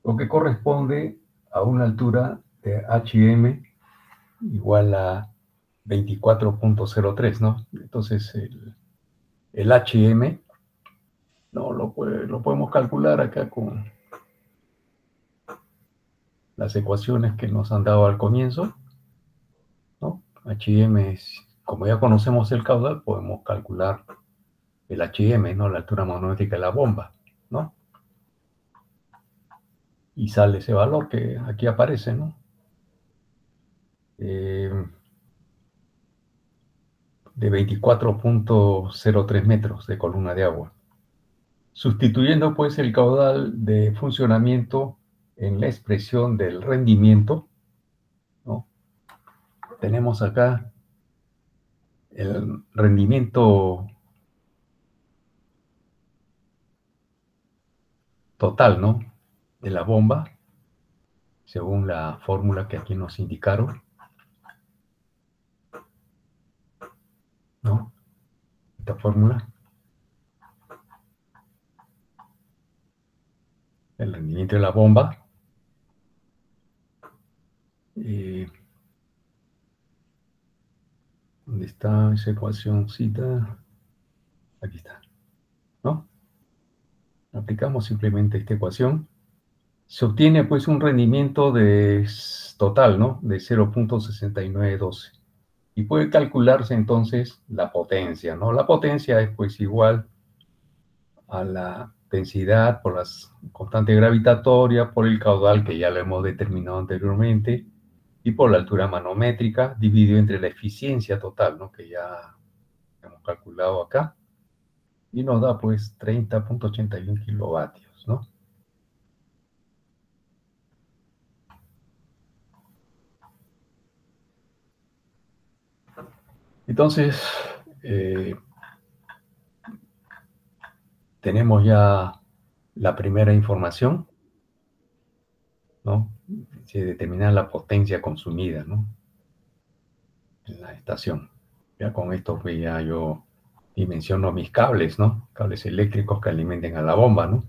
lo que corresponde a una altura de HM igual a 24.03, ¿no? Entonces el HM no lo podemos calcular acá con las ecuaciones que nos han dado al comienzo, ¿no? HM es, como ya conocemos el caudal, podemos calcular el HM, ¿no? La altura manométrica de la bomba, ¿no? Y sale ese valor que aquí aparece, ¿no? De 24.03 metros de columna de agua. Sustituyendo pues el caudal de funcionamiento en la expresión del rendimiento, ¿no? Tenemos acá el rendimiento total, ¿no? De la bomba, según la fórmula que aquí nos indicaron, ¿no? Esta fórmula, el rendimiento de la bomba. ¿Dónde está esa ecuacióncita? Aquí está, ¿no? Aplicamos simplemente esta ecuación. Se obtiene pues un rendimiento total, ¿no? De 0.6912. Y puede calcularse entonces la potencia, ¿no? La potencia es pues igual a la densidad por la constante gravitatoria, por el caudal que ya lo hemos determinado anteriormente, y por la altura manométrica, dividido entre la eficiencia total, ¿no? Que ya hemos calculado acá, y nos da pues 30.81 kilovatios, ¿no? Entonces, tenemos ya la primera información, ¿no? Se determina la potencia consumida, ¿no? En la estación. Ya con esto pues ya yo dimensiono mis cables, ¿no? Cables eléctricos que alimenten a la bomba, ¿no?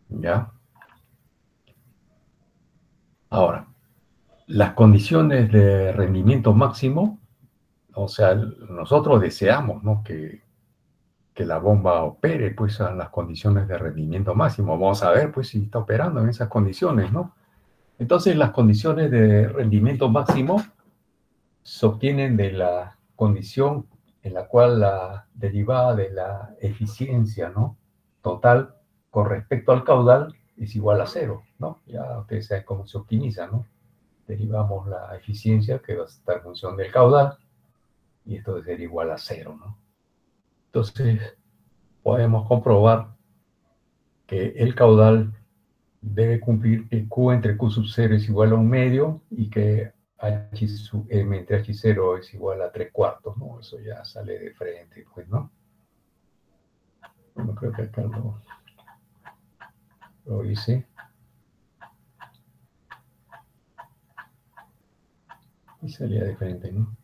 Ya. Ahora, las condiciones de rendimiento máximo, o sea, nosotros deseamos, ¿no? Que la bomba opere, pues, a las condiciones de rendimiento máximo. Vamos a ver, pues, si está operando en esas condiciones, ¿no? Entonces, las condiciones de rendimiento máximo se obtienen de la condición en la cual la derivada de la eficiencia, ¿no? Total con respecto al caudal es igual a cero, ¿no? Ya ustedes saben cómo se optimiza, ¿no? Derivamos la eficiencia que va a estar en función del caudal y esto debe ser igual a cero, ¿no? Entonces, podemos comprobar que el caudal debe cumplir que Q entre Q sub 0 es igual a 1/2 y que H sub M entre H0 es igual a 3/4, ¿no? Eso ya sale de frente, pues, ¿no? Bueno, creo que acá lo hice. Y salía de frente, ¿no?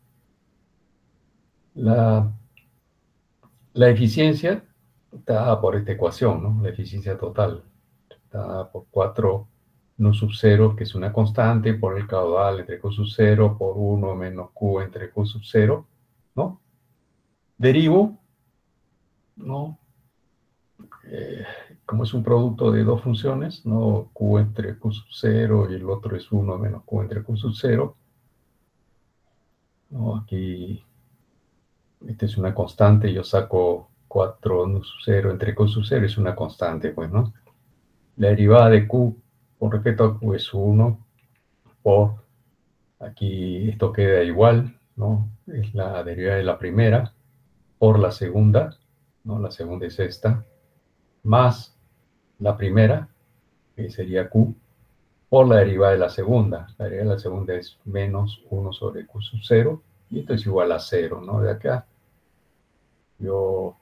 La eficiencia está dada por esta ecuación, ¿no? La eficiencia total está dada por 4 nu sub 0, que es una constante, por el caudal entre Q sub 0, por 1 menos Q entre Q sub 0, ¿no? Derivo, ¿no? Como es un producto de dos funciones, ¿no? Q entre Q sub 0 y el otro es 1 menos Q entre Q sub 0, ¿no? Aquí, esta es una constante, yo saco 4 nu sub 0 entre Q sub 0, es una constante, pues, ¿no? La derivada de Q con respecto a Q es 1 por, aquí esto queda igual, ¿no? Es la derivada de la primera por la segunda, ¿no? La segunda es esta, más la primera, que sería Q, por la derivada de la segunda. La derivada de la segunda es menos 1 sobre Q sub 0, y esto es igual a 0, ¿no? De acá yo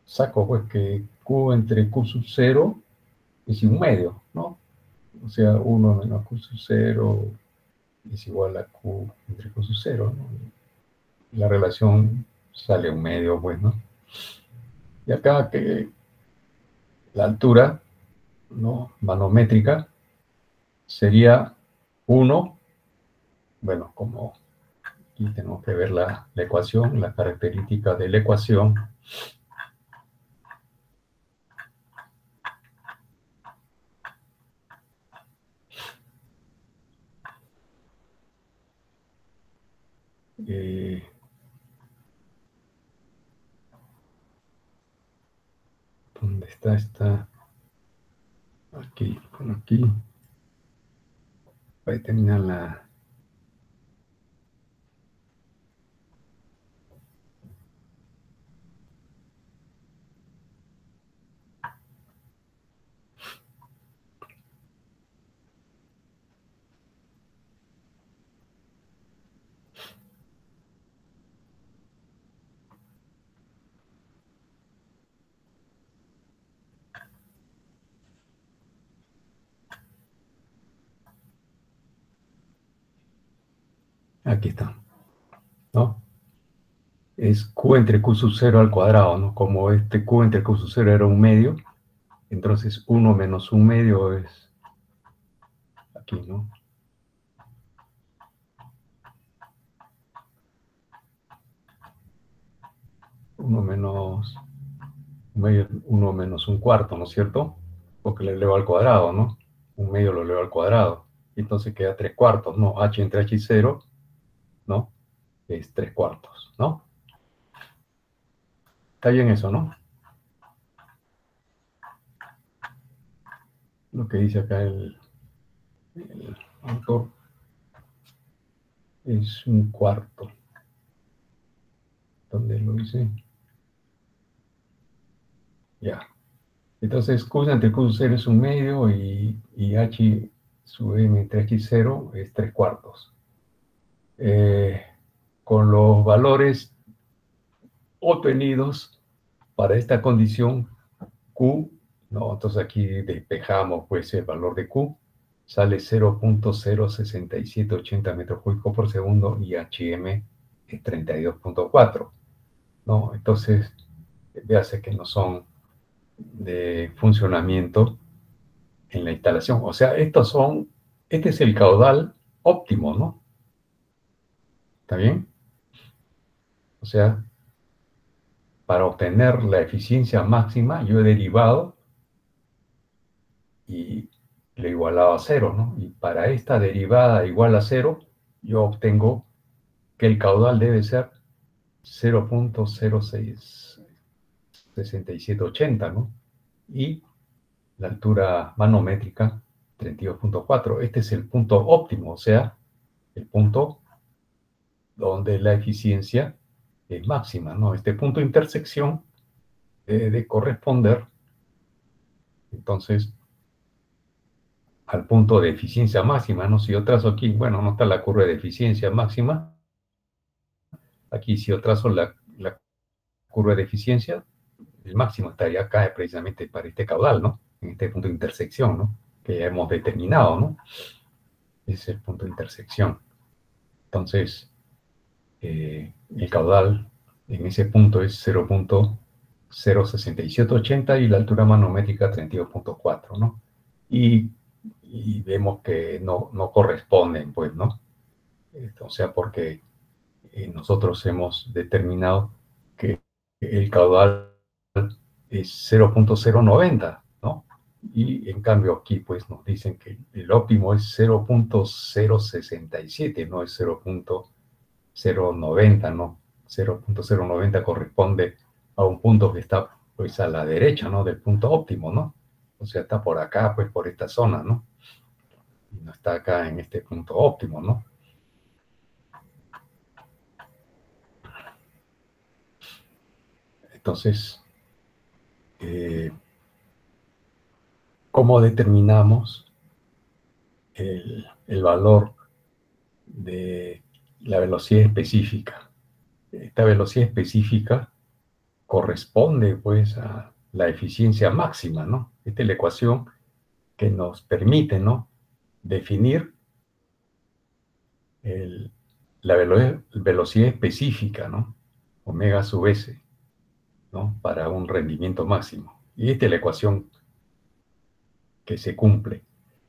saco pues que Q entre Q sub 0 es 1/2, ¿no? O sea, 1 menos Q sub 0 es igual a Q entre Q sub 0, ¿no? La relación sale 1/2, pues, ¿no? Y acá que la altura, ¿no? Manométrica sería 1, bueno, como aquí tenemos que ver la ecuación, la característica de la ecuación. ¿Dónde está esta? Aquí, con aquí. Para terminar la... Aquí está, ¿no? Es Q entre Q sub 0 al cuadrado, ¿no? Como este Q entre Q sub 0 era 1/2, entonces 1 menos 1/2 es aquí, ¿no? Uno menos 1 menos 1/4, ¿no es cierto? Porque le elevo al cuadrado, ¿no? 1/2 lo elevo al cuadrado. Y entonces queda 3/4, ¿no? H entre H0, ¿no? Es 3/4, ¿no? Está bien eso, ¿no? Lo que dice acá el autor es 1/4. ¿Dónde lo hice? Ya. Entonces, Q entre Q sub 0 es 1/2 y H sub M entre H0 es 3/4. Con los valores obtenidos, para esta condición, Q, ¿no? Entonces aquí despejamos pues el valor de Q, sale 0.06780 metros cúbicos por segundo y HM es 32.4, ¿no? Entonces, véase que no son de funcionamiento en la instalación. O sea, este es el caudal óptimo, ¿no? ¿Está bien? O sea, para obtener la eficiencia máxima, yo he derivado y le he igualado a cero, ¿no? Y para esta derivada igual a cero, yo obtengo que el caudal debe ser 0.066780, ¿no? Y la altura manométrica 32.4. Este es el punto óptimo, o sea, el punto donde la eficiencia es máxima, ¿no? Este punto de intersección debe de corresponder, entonces, al punto de eficiencia máxima, ¿no? Si yo trazo aquí, bueno, no está la curva de eficiencia máxima, aquí si yo trazo la curva de eficiencia, el máximo estaría acá precisamente para este caudal, ¿no? En este punto de intersección, ¿no? Que ya hemos determinado, ¿no? Ese es el punto de intersección. Entonces, el caudal en ese punto es 0.06780 y la altura manométrica 32.4, ¿no? Y vemos que no corresponden, pues, ¿no? O sea, porque nosotros hemos determinado que el caudal es 0.090, ¿no? Y en cambio aquí pues nos dicen que el óptimo es 0.067, no es 0.090, ¿no? 0.090 corresponde a un punto que está pues a la derecha, ¿no? Del punto óptimo, ¿no? O sea, está por acá, pues por esta zona, ¿no? Y no está acá en este punto óptimo, ¿no? Entonces, ¿cómo determinamos el valor de la velocidad específica? Esta velocidad específica corresponde pues a la eficiencia máxima, ¿no? Esta es la ecuación que nos permite, ¿no? Definir la velocidad específica, ¿no? Omega sub s, ¿no? Para un rendimiento máximo. Y esta es la ecuación que se cumple.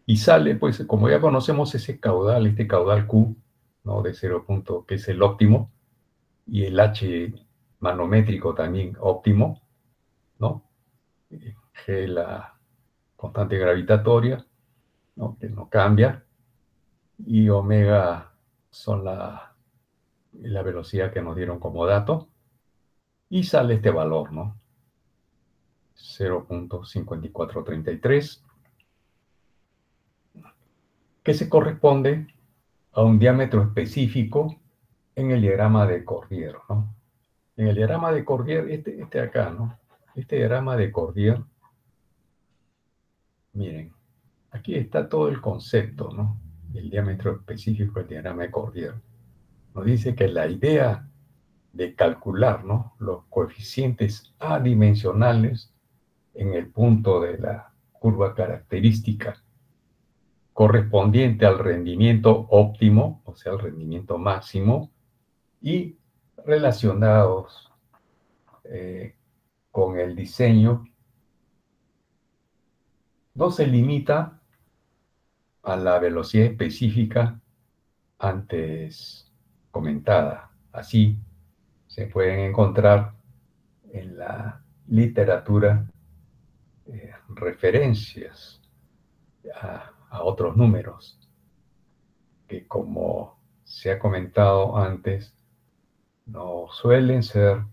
Y sale, pues, como ya conocemos ese caudal, este caudal Q, ¿no? De 0 punto, que es el óptimo, y el H manométrico también óptimo, ¿no? G, la constante gravitatoria, ¿no? Que no cambia, y omega son la velocidad que nos dieron como dato, y sale este valor, ¿no? 0.5433, que se corresponde a un diámetro específico en el diagrama de Cordier, ¿no? En el diagrama de Cordier, este acá, ¿no? Este diagrama de Cordier, miren, aquí está todo el concepto, ¿no? El diámetro específico del diagrama de Cordier. Nos dice que la idea de calcular, ¿no? Los coeficientes adimensionales en el punto de la curva característica correspondiente al rendimiento óptimo, o sea, al rendimiento máximo, y relacionados con el diseño, no se limita a la velocidad específica antes comentada. Así se pueden encontrar en la literatura referencias a otros números que, como se ha comentado antes, no suelen ser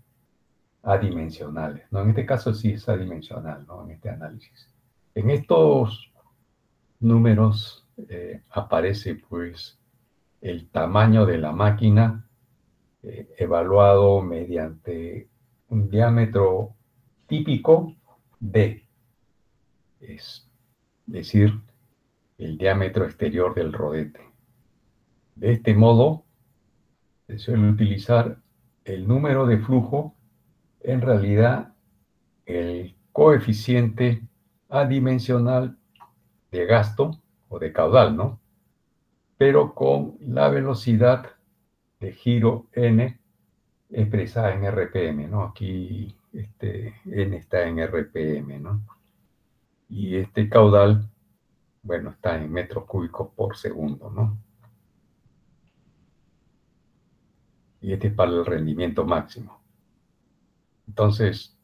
adimensionales, ¿no? En este caso sí es adimensional, ¿no? En este análisis. En estos números aparece pues el tamaño de la máquina evaluado mediante un diámetro típico D, es decir, el diámetro exterior del rodete. De este modo, se suele utilizar el número de flujo, en realidad el coeficiente adimensional de gasto o de caudal, ¿no? Pero con la velocidad de giro n expresada en RPM, ¿no? Aquí n está en RPM, ¿no? Y este caudal, bueno, está en metros cúbicos por segundo, ¿no? Y este es para el rendimiento máximo. Entonces,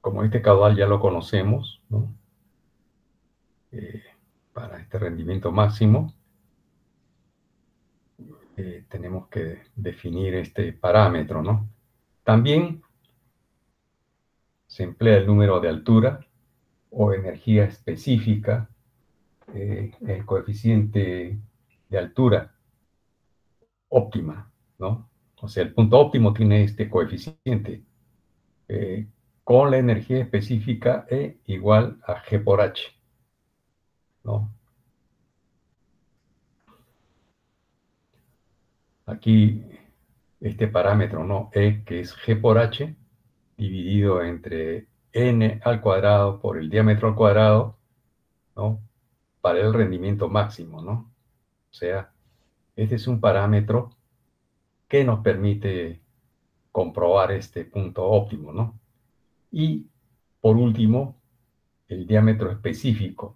como este caudal ya lo conocemos, ¿no? Para este rendimiento máximo, tenemos que definir este parámetro, ¿no? También se emplea el número de altura o energía específica, el coeficiente de altura óptima, ¿no? O sea, el punto óptimo tiene este coeficiente eh, con la energía específica E igual a G por H, ¿no? Aquí este parámetro, ¿no? E, que es G por H, dividido entre n al cuadrado por el diámetro al cuadrado, ¿no? Para el rendimiento máximo, ¿no? O sea, este es un parámetro que nos permite comprobar este punto óptimo, ¿no? Y, por último, el diámetro específico,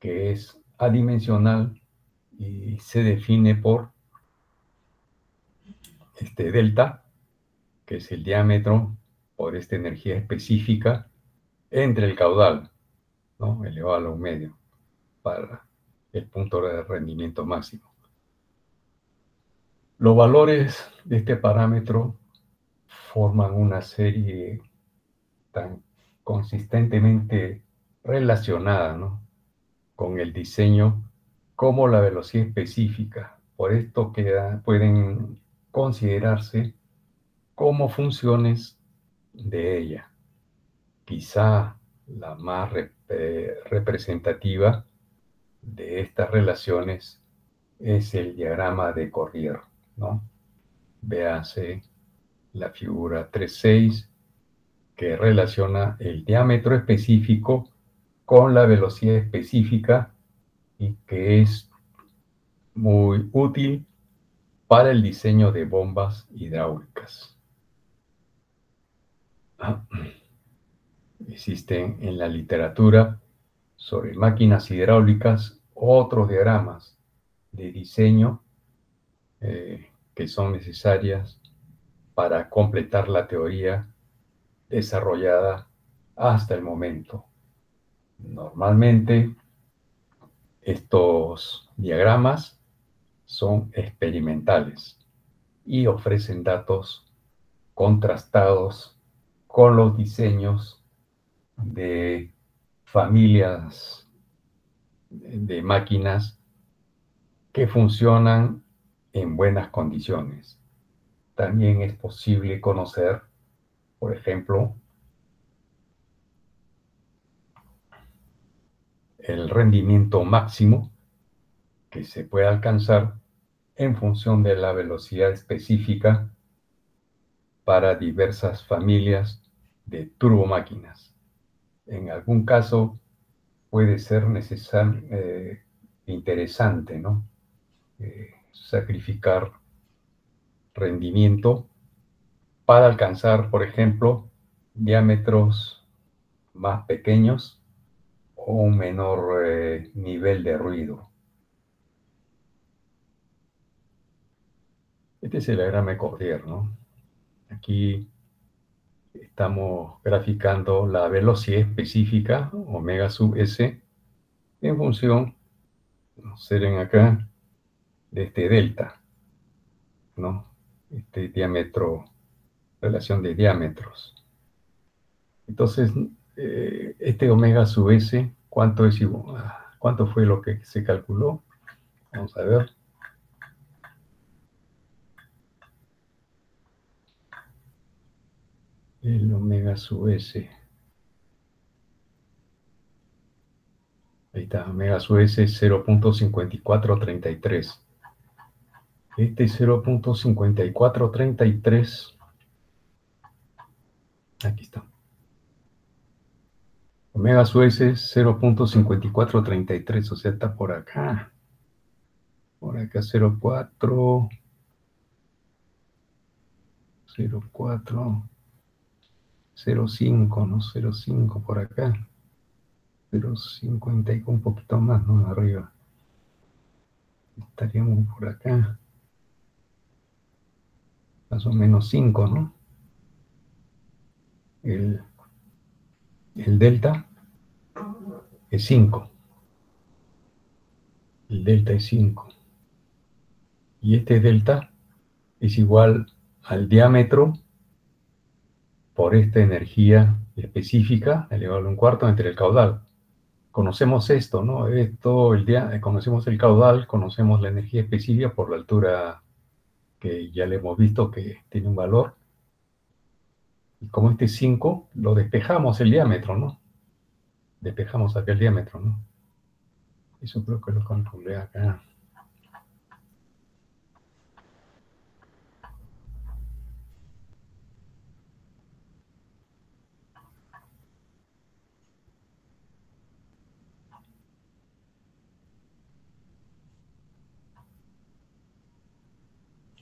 que es adimensional y se define por delta, que es el diámetro por esta energía específica entre el caudal, ¿no? Elevado a lo medio, para el punto de rendimiento máximo. Los valores de este parámetro forman una serie tan consistentemente relacionada, ¿no? Con el diseño como la velocidad específica. Por esto pueden considerarse como funciones de ella. Quizá la más representativa de estas relaciones es el diagrama de Corrier, ¿no? Véase la figura 3.6, que relaciona el diámetro específico con la velocidad específica y que es muy útil para el diseño de bombas hidráulicas. Existen en la literatura sobre máquinas hidráulicas otros diagramas de diseño que son necesarias para completar la teoría desarrollada hasta el momento. Normalmente, estos diagramas son experimentales y ofrecen datos contrastados con los diseños de familias de máquinas que funcionan en buenas condiciones. También es posible conocer, por ejemplo, el rendimiento máximo que se puede alcanzar en función de la velocidad específica para diversas familias de turbomáquinas. En algún caso puede ser necesario, interesante, ¿no? Sacrificar rendimiento para alcanzar, por ejemplo, diámetros más pequeños o un menor nivel de ruido. Este es el diagrama de Corrier, ¿no? Aquí estamos graficando la velocidad específica, omega sub s, en función, observen acá, de este delta, ¿no? Este diámetro, relación de diámetros. Entonces, este omega sub s, ¿cuánto es igual? ¿Cuánto fue lo que se calculó? Vamos a ver. El omega sub s. Ahí está, omega sub s es 0.5433. Este 0.5433, aquí está. Omega su S es 0.5433, o sea, está por acá. Por acá 0.4, 0.4, 0.5, ¿no? 0.5 por acá. 0.50 y un poquito más, ¿no? Arriba. Estaríamos por acá. Más o menos 5, ¿no? El delta es 5. El delta es 5. Y este delta es igual al diámetro por esta energía específica elevado a un cuarto entre el caudal. Conocemos esto, ¿no? Conocemos el caudal, conocemos la energía específica por la altura que ya le hemos visto que tiene un valor. Y como este 5, lo despejamos el diámetro, ¿no? Despejamos acá el diámetro, ¿no? Eso creo que lo calculé acá.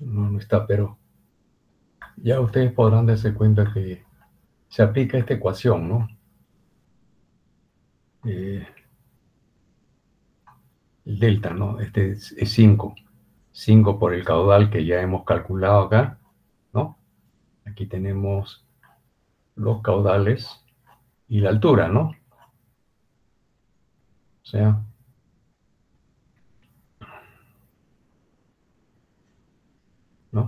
No, no está, pero ya ustedes podrán darse cuenta que se aplica esta ecuación, ¿no? El delta, ¿no? Este es 5. 5 por el caudal que ya hemos calculado acá, ¿no? Aquí tenemos los caudales y la altura, ¿no? O sea, ¿no?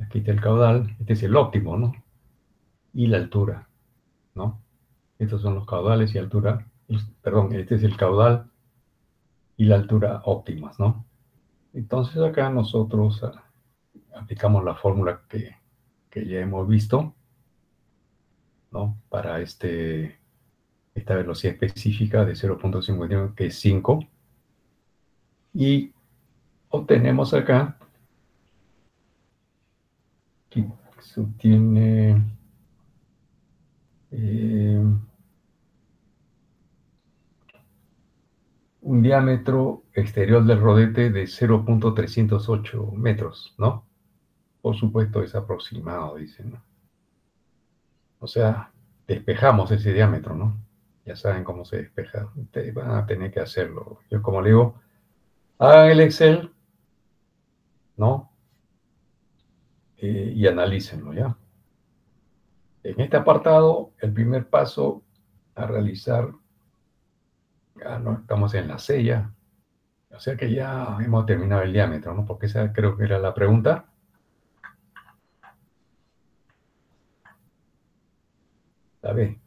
Aquí está el caudal, este es el óptimo, ¿no? Y la altura, ¿no? Estos son los caudales y altura, perdón, este es el caudal y la altura óptimas, ¿no? Entonces acá nosotros aplicamos la fórmula que ya hemos visto, ¿no? Para esta velocidad específica de 0.51, que es 5, y obtenemos acá que se obtiene un diámetro exterior del rodete de 0.308 metros, ¿no? Por supuesto es aproximado, dicen, ¿no? O sea, despejamos ese diámetro, ¿no? Ya saben cómo se despeja. Ustedes van a tener que hacerlo. Yo, como le digo, hagan el Excel, ¿no? Y analícenlo, ¿ya? En este apartado, el primer paso a realizar, no, estamos en la C ya, o sea que ya hemos terminado el diámetro, ¿no? Porque esa creo que era la pregunta. La B,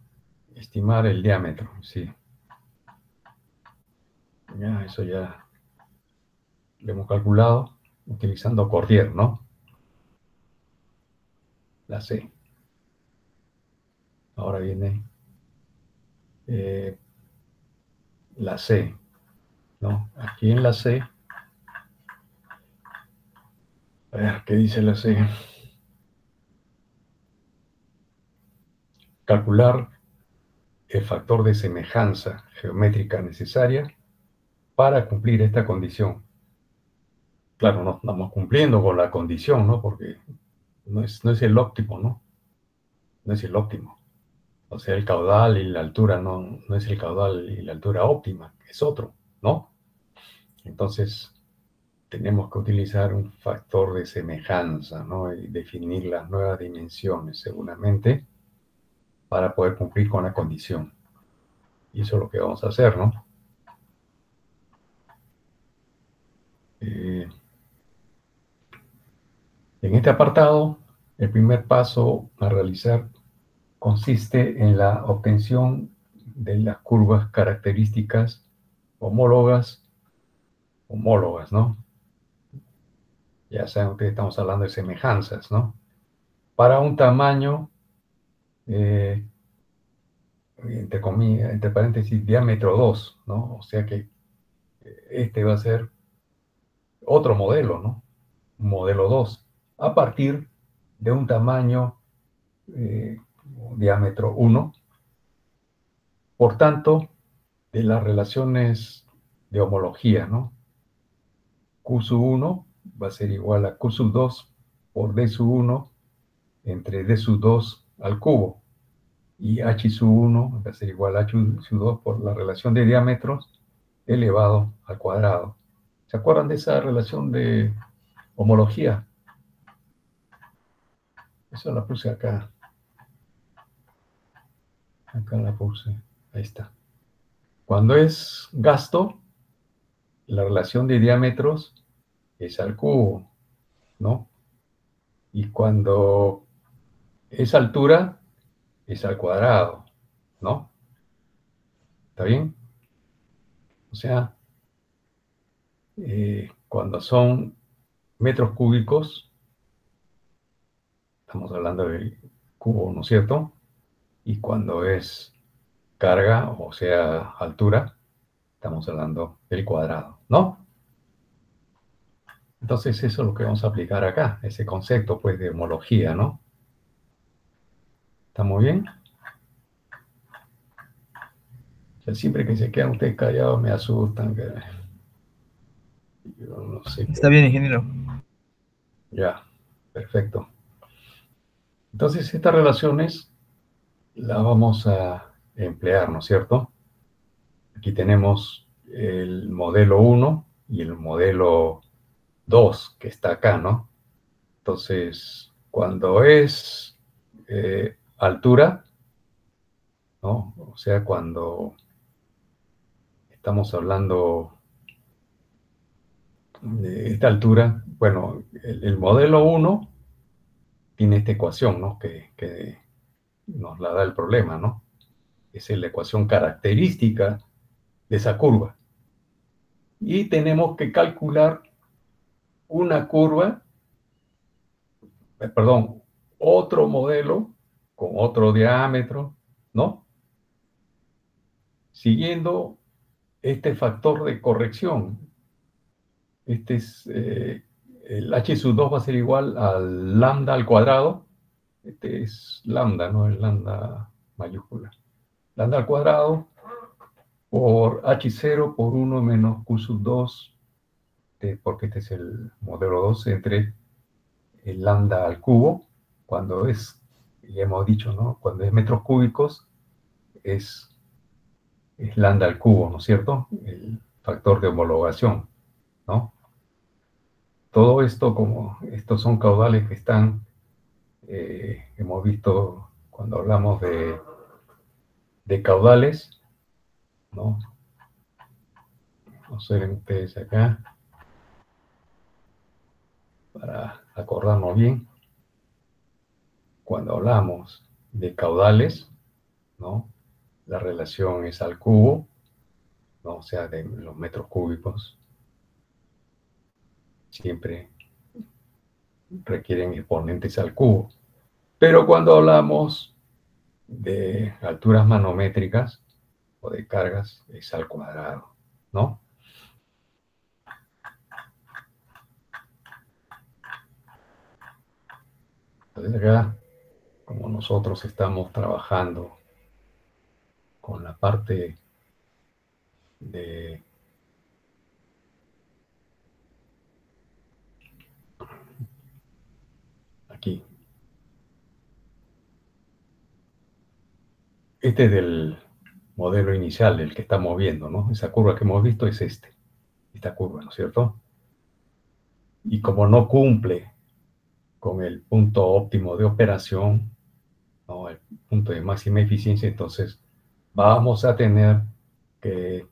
estimar el diámetro, sí. Ya, eso ya lo hemos calculado utilizando Cordier, ¿no? La C. Ahora viene la C, ¿no? Aquí en la C, a ver, ¿qué dice la C? Calcular el factor de semejanza geométrica necesaria para cumplir esta condición. Claro, no estamos cumpliendo con la condición, ¿no? Porque no es el óptimo, ¿no? No es el óptimo. O sea, el caudal y la altura no es el caudal y la altura óptima, es otro, ¿no? Entonces, tenemos que utilizar un factor de semejanza, ¿no? Y definir las nuevas dimensiones, seguramente, para poder cumplir con la condición. Y eso es lo que vamos a hacer, ¿no? En este apartado, el primer paso a realizar consiste en la obtención de las curvas características homólogas, ¿no? Ya saben ustedes, estamos hablando de semejanzas, ¿no? Para un tamaño, entre comillas, entre paréntesis, diámetro 2, ¿no? O sea que este va a ser otro modelo, ¿no? Modelo 2, a partir de un tamaño diámetro 1. Por tanto, de las relaciones de homología, ¿no? Q sub 1 va a ser igual a Q sub 2 por D sub 1 entre D sub 2 al cubo. Y H sub 1 va a ser igual a H sub 2 por la relación de diámetros elevado al cuadrado. ¿Se acuerdan de esa relación de homología? Eso la puse acá. Acá la puse. Ahí está. Cuando es gasto, la relación de diámetros es al cubo, ¿no? Y cuando es altura, es al cuadrado, ¿no? ¿Está bien? O sea, cuando son metros cúbicos, estamos hablando del cubo, ¿no es cierto? Y cuando es carga, o sea, altura, estamos hablando del cuadrado, ¿no? Entonces eso es lo que vamos a aplicar acá, ese concepto, pues, de homología, ¿no? ¿Está muy bien? O sea, siempre que se quedan ustedes callados me asustan. Yo no sé Está qué. bien, ingeniero. Ya, perfecto. Entonces estas relaciones las vamos a emplear, ¿no es cierto? Aquí tenemos el modelo 1 y el modelo 2 que está acá, ¿no? Entonces, cuando es altura, ¿no? O sea, cuando estamos hablando de esta altura, bueno, el modelo 1 tiene esta ecuación, ¿no? Que nos la da el problema, ¿no? Es la ecuación característica de esa curva. Y tenemos que calcular una curva, perdón, otro modelo con otro diámetro, ¿no? Siguiendo este factor de corrección. Este es, el h sub 2 va a ser igual al lambda al cuadrado. Este es lambda, no es lambda mayúscula. Lambda al cuadrado por h0 por 1 menos q sub 2, porque este es el modelo 2, entre el lambda al cubo. Cuando es, ya hemos dicho, ¿no? Cuando es metros cúbicos, es lambda al cubo, ¿no es cierto? El factor de homologación, ¿no? Todo esto, como estos son caudales que están, hemos visto cuando hablamos de caudales, ¿no? Observen ustedes acá, para acordarnos bien, cuando hablamos de caudales, ¿no? La relación es al cubo, ¿no? O sea, de los metros cúbicos, siempre requieren exponentes al cubo. Pero cuando hablamos de alturas manométricas o de cargas, es al cuadrado, ¿no? Entonces acá, como nosotros estamos trabajando con la parte de aquí, este es del modelo inicial, el que estamos viendo, ¿no? Esa curva que hemos visto es esta curva, ¿no es cierto? Y como no cumple con el punto óptimo de operación, ¿no? El punto de máxima eficiencia, entonces vamos a tener que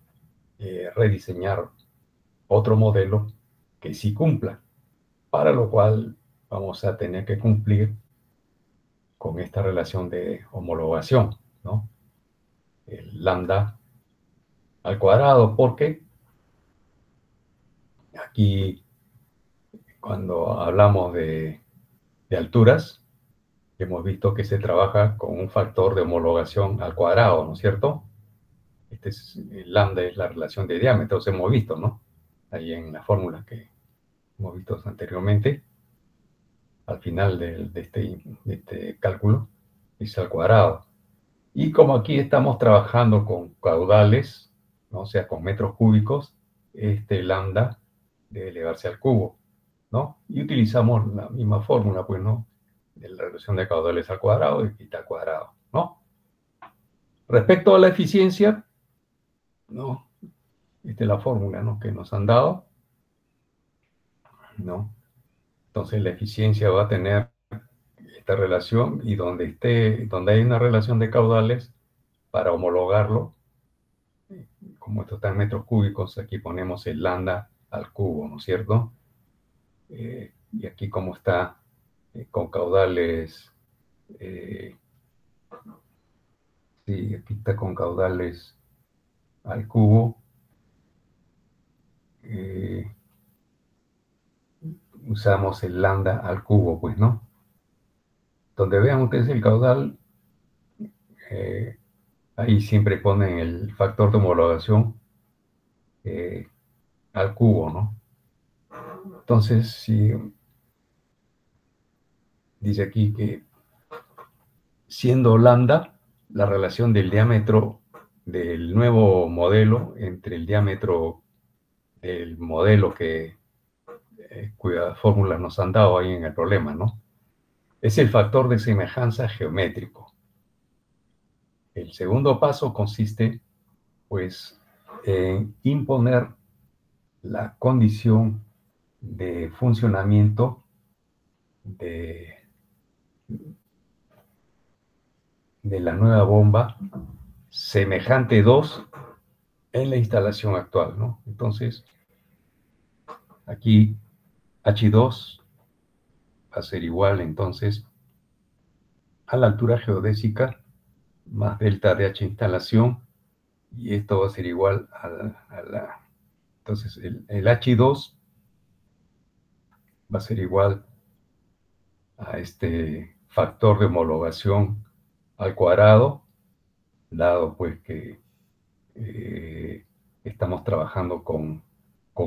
rediseñar otro modelo que sí cumpla, para lo cual vamos a tener que cumplir con esta relación de homologación, ¿no? El lambda al cuadrado, porque aquí cuando hablamos de alturas, hemos visto que se trabaja con un factor de homologación al cuadrado, ¿no es cierto? El lambda es la relación de diámetros, hemos visto, ¿no? Ahí en las fórmulas que hemos visto anteriormente, al final de este cálculo. es al cuadrado. Y como aquí estamos trabajando con caudales, ¿no? O sea, con metros cúbicos, este lambda debe elevarse al cubo, ¿no? Y utilizamos la misma fórmula, pues, ¿no? De la relación de caudales al cuadrado y pi al cuadrado, ¿no? Respecto a la eficiencia, ¿no? Esta es la fórmula, ¿no? Que nos han dado, ¿no? Entonces la eficiencia va a tener esta relación y donde hay una relación de caudales, para homologarlo, como esto está en metros cúbicos, aquí ponemos el lambda al cubo, ¿no es cierto? Y aquí como está con caudales, sí, aquí está con caudales al cubo, usamos el lambda al cubo, pues, ¿no? Donde vean ustedes el caudal, ahí siempre ponen el factor de homologación al cubo, ¿no? Entonces, si dice aquí que siendo lambda la relación del diámetro del nuevo modelo entre el diámetro del modelo cuya fórmulas nos han dado ahí en el problema, ¿no? Es el factor de semejanza geométrico. El segundo paso consiste, pues, en imponer la condición de funcionamiento de la nueva bomba semejante 2 en la instalación actual, ¿no? Entonces, aquí H2 va a ser igual, entonces, a la altura geodésica más delta de H instalación, y esto va a ser igual entonces, el H2 va a ser igual a este factor de homologación al cuadrado, dado pues que estamos trabajando con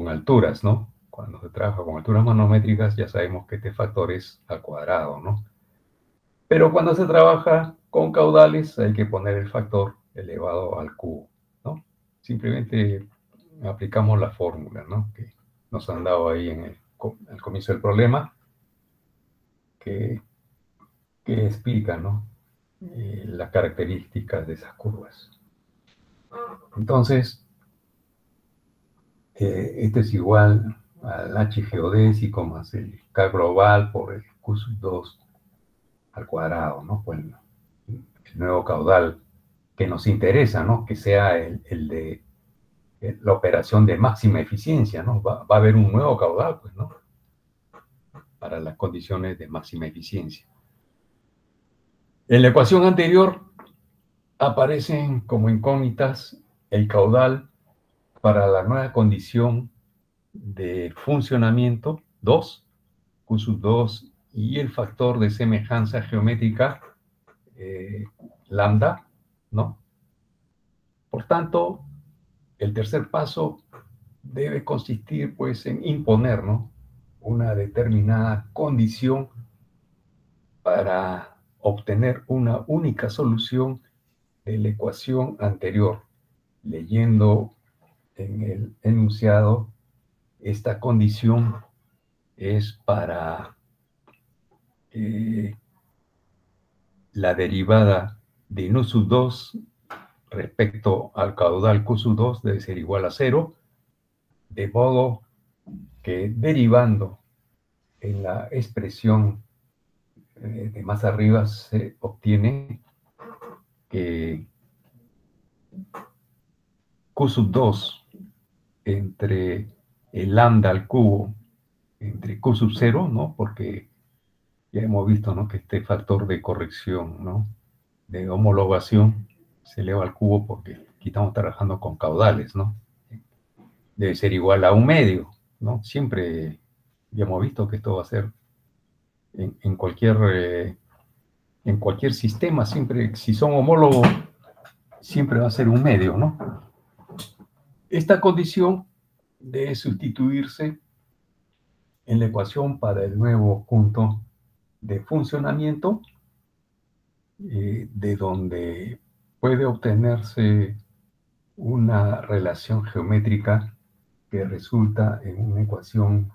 alturas, ¿no? Cuando se trabaja con alturas manométricas ya sabemos que este factor es al cuadrado, ¿no? Pero cuando se trabaja con caudales hay que poner el factor elevado al cubo, ¿no? Simplemente aplicamos la fórmula, ¿no? Que nos han dado ahí en el comienzo del problema, que explica, ¿no? Las características de esas curvas. Entonces, esto es igual al H geodésico más el K global por el Q sub 2 al cuadrado, ¿no? Pues el nuevo caudal que nos interesa, ¿no? Que sea el de la operación de máxima eficiencia, ¿no? Va a haber un nuevo caudal, pues, ¿no? Para las condiciones de máxima eficiencia. En la ecuación anterior aparecen como incógnitas el caudal para la nueva condición de funcionamiento 2, Q sub 2, y el factor de semejanza geométrica lambda, ¿no? Por tanto, el tercer paso debe consistir, pues, en imponer, ¿no? Una determinada condición para obtener una única solución de la ecuación anterior. Leyendo en el enunciado, esta condición es para la derivada de nu sub 2 respecto al caudal Q sub 2 debe ser igual a 0, de modo que derivando en la expresión de más arriba se obtiene que Q sub 2 entre el lambda al cubo entre Q sub 0, ¿no? Porque ya hemos visto, ¿no? Que este factor de corrección, ¿no? De homologación se eleva al cubo porque aquí estamos trabajando con caudales, ¿no? Debe ser igual a un medio, ¿no? Siempre ya hemos visto que esto va a ser en cualquier sistema, siempre, si son homólogos, siempre va a ser un medio, ¿no? Esta condición debe sustituirse en la ecuación para el nuevo punto de funcionamiento, de donde puede obtenerse una relación geométrica que resulta en una ecuación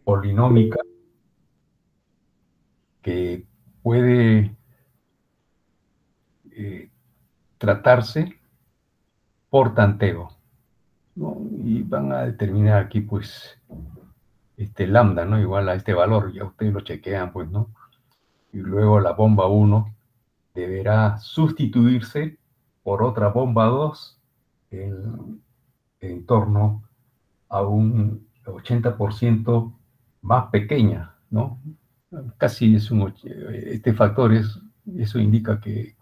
polinómica que puede tratarse por tanteo, ¿no? Y van a determinar aquí, pues, este lambda, ¿no? Igual a este valor, ya ustedes lo chequean, pues, ¿no? Y luego la bomba 1 deberá sustituirse por otra bomba 2 en torno a un 80% más pequeña, ¿no? Casi es este factor eso indica que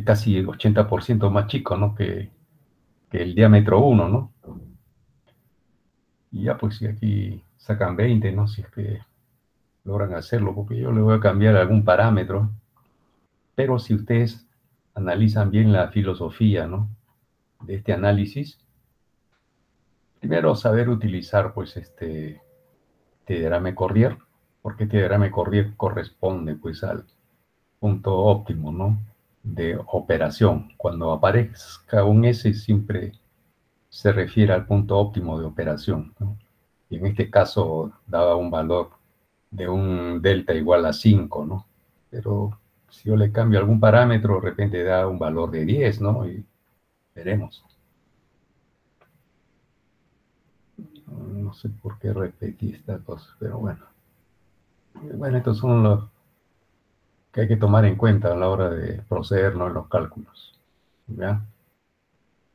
casi el 80% más chico, ¿no? Que el diámetro 1, ¿no? Y ya pues si aquí sacan 20, ¿no? Si es que logran hacerlo, porque yo le voy a cambiar algún parámetro, pero si ustedes analizan bien la filosofía, ¿no? De este análisis, primero saber utilizar pues este diagrama Cordier, porque este diagrama Cordier corresponde pues al punto óptimo, ¿no? De operación. Cuando aparezca un S siempre se refiere al punto óptimo de operación, ¿no? Y en este caso daba un valor de un delta igual a 5, ¿no? Pero si yo le cambio algún parámetro, de repente da un valor de 10, ¿no? Y veremos. No sé por qué repetí esta cosa, pero bueno. Bueno, estos son los que hay que tomar en cuenta a la hora de proceder, ¿no? En los cálculos, ¿ya?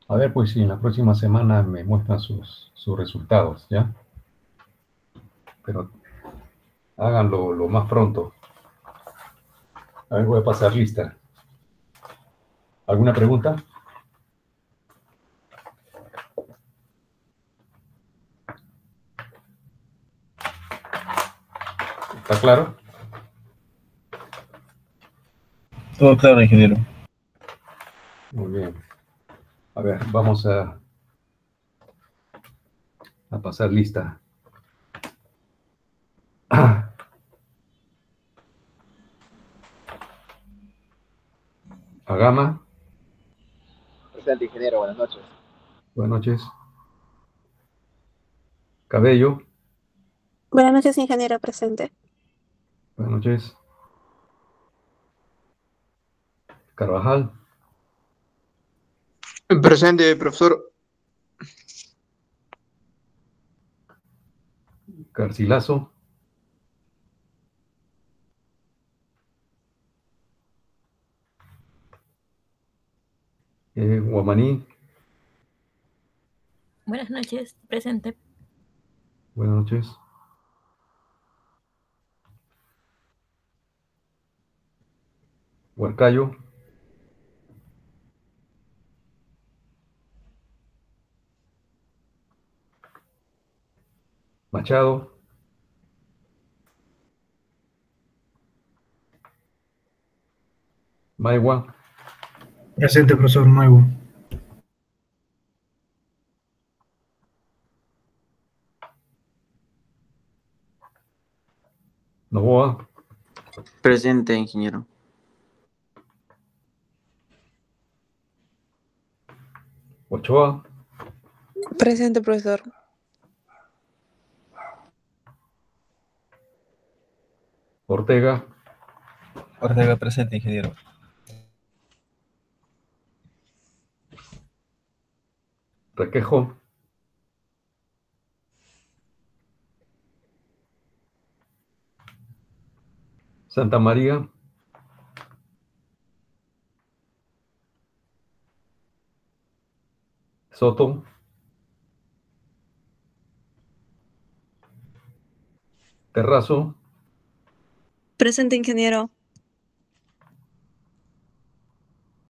A ver, pues si en la próxima semana me muestran sus resultados, ¿ya? Pero háganlo lo más pronto. A ver, voy a pasar lista. ¿Alguna pregunta? ¿Está claro? Todo claro, ingeniero. Muy bien. A ver, vamos a pasar lista. A Gama. Presente, ingeniero, buenas noches. Buenas noches. Cabello. Buenas noches, ingeniero presente. Buenas noches. Carvajal. Presente, profesor. Garcilaso. Guamaní. Buenas noches, presente. Buenas noches. Huarcayo. Machado. Maigua. Presente, profesor Nuevo. Novoa. Presente, ingeniero. Ochoa. Presente, profesor. Ortega. Ortega, presente, ingeniero. Requejo. Santa María. Soto. Terrazo. Presente, ingeniero.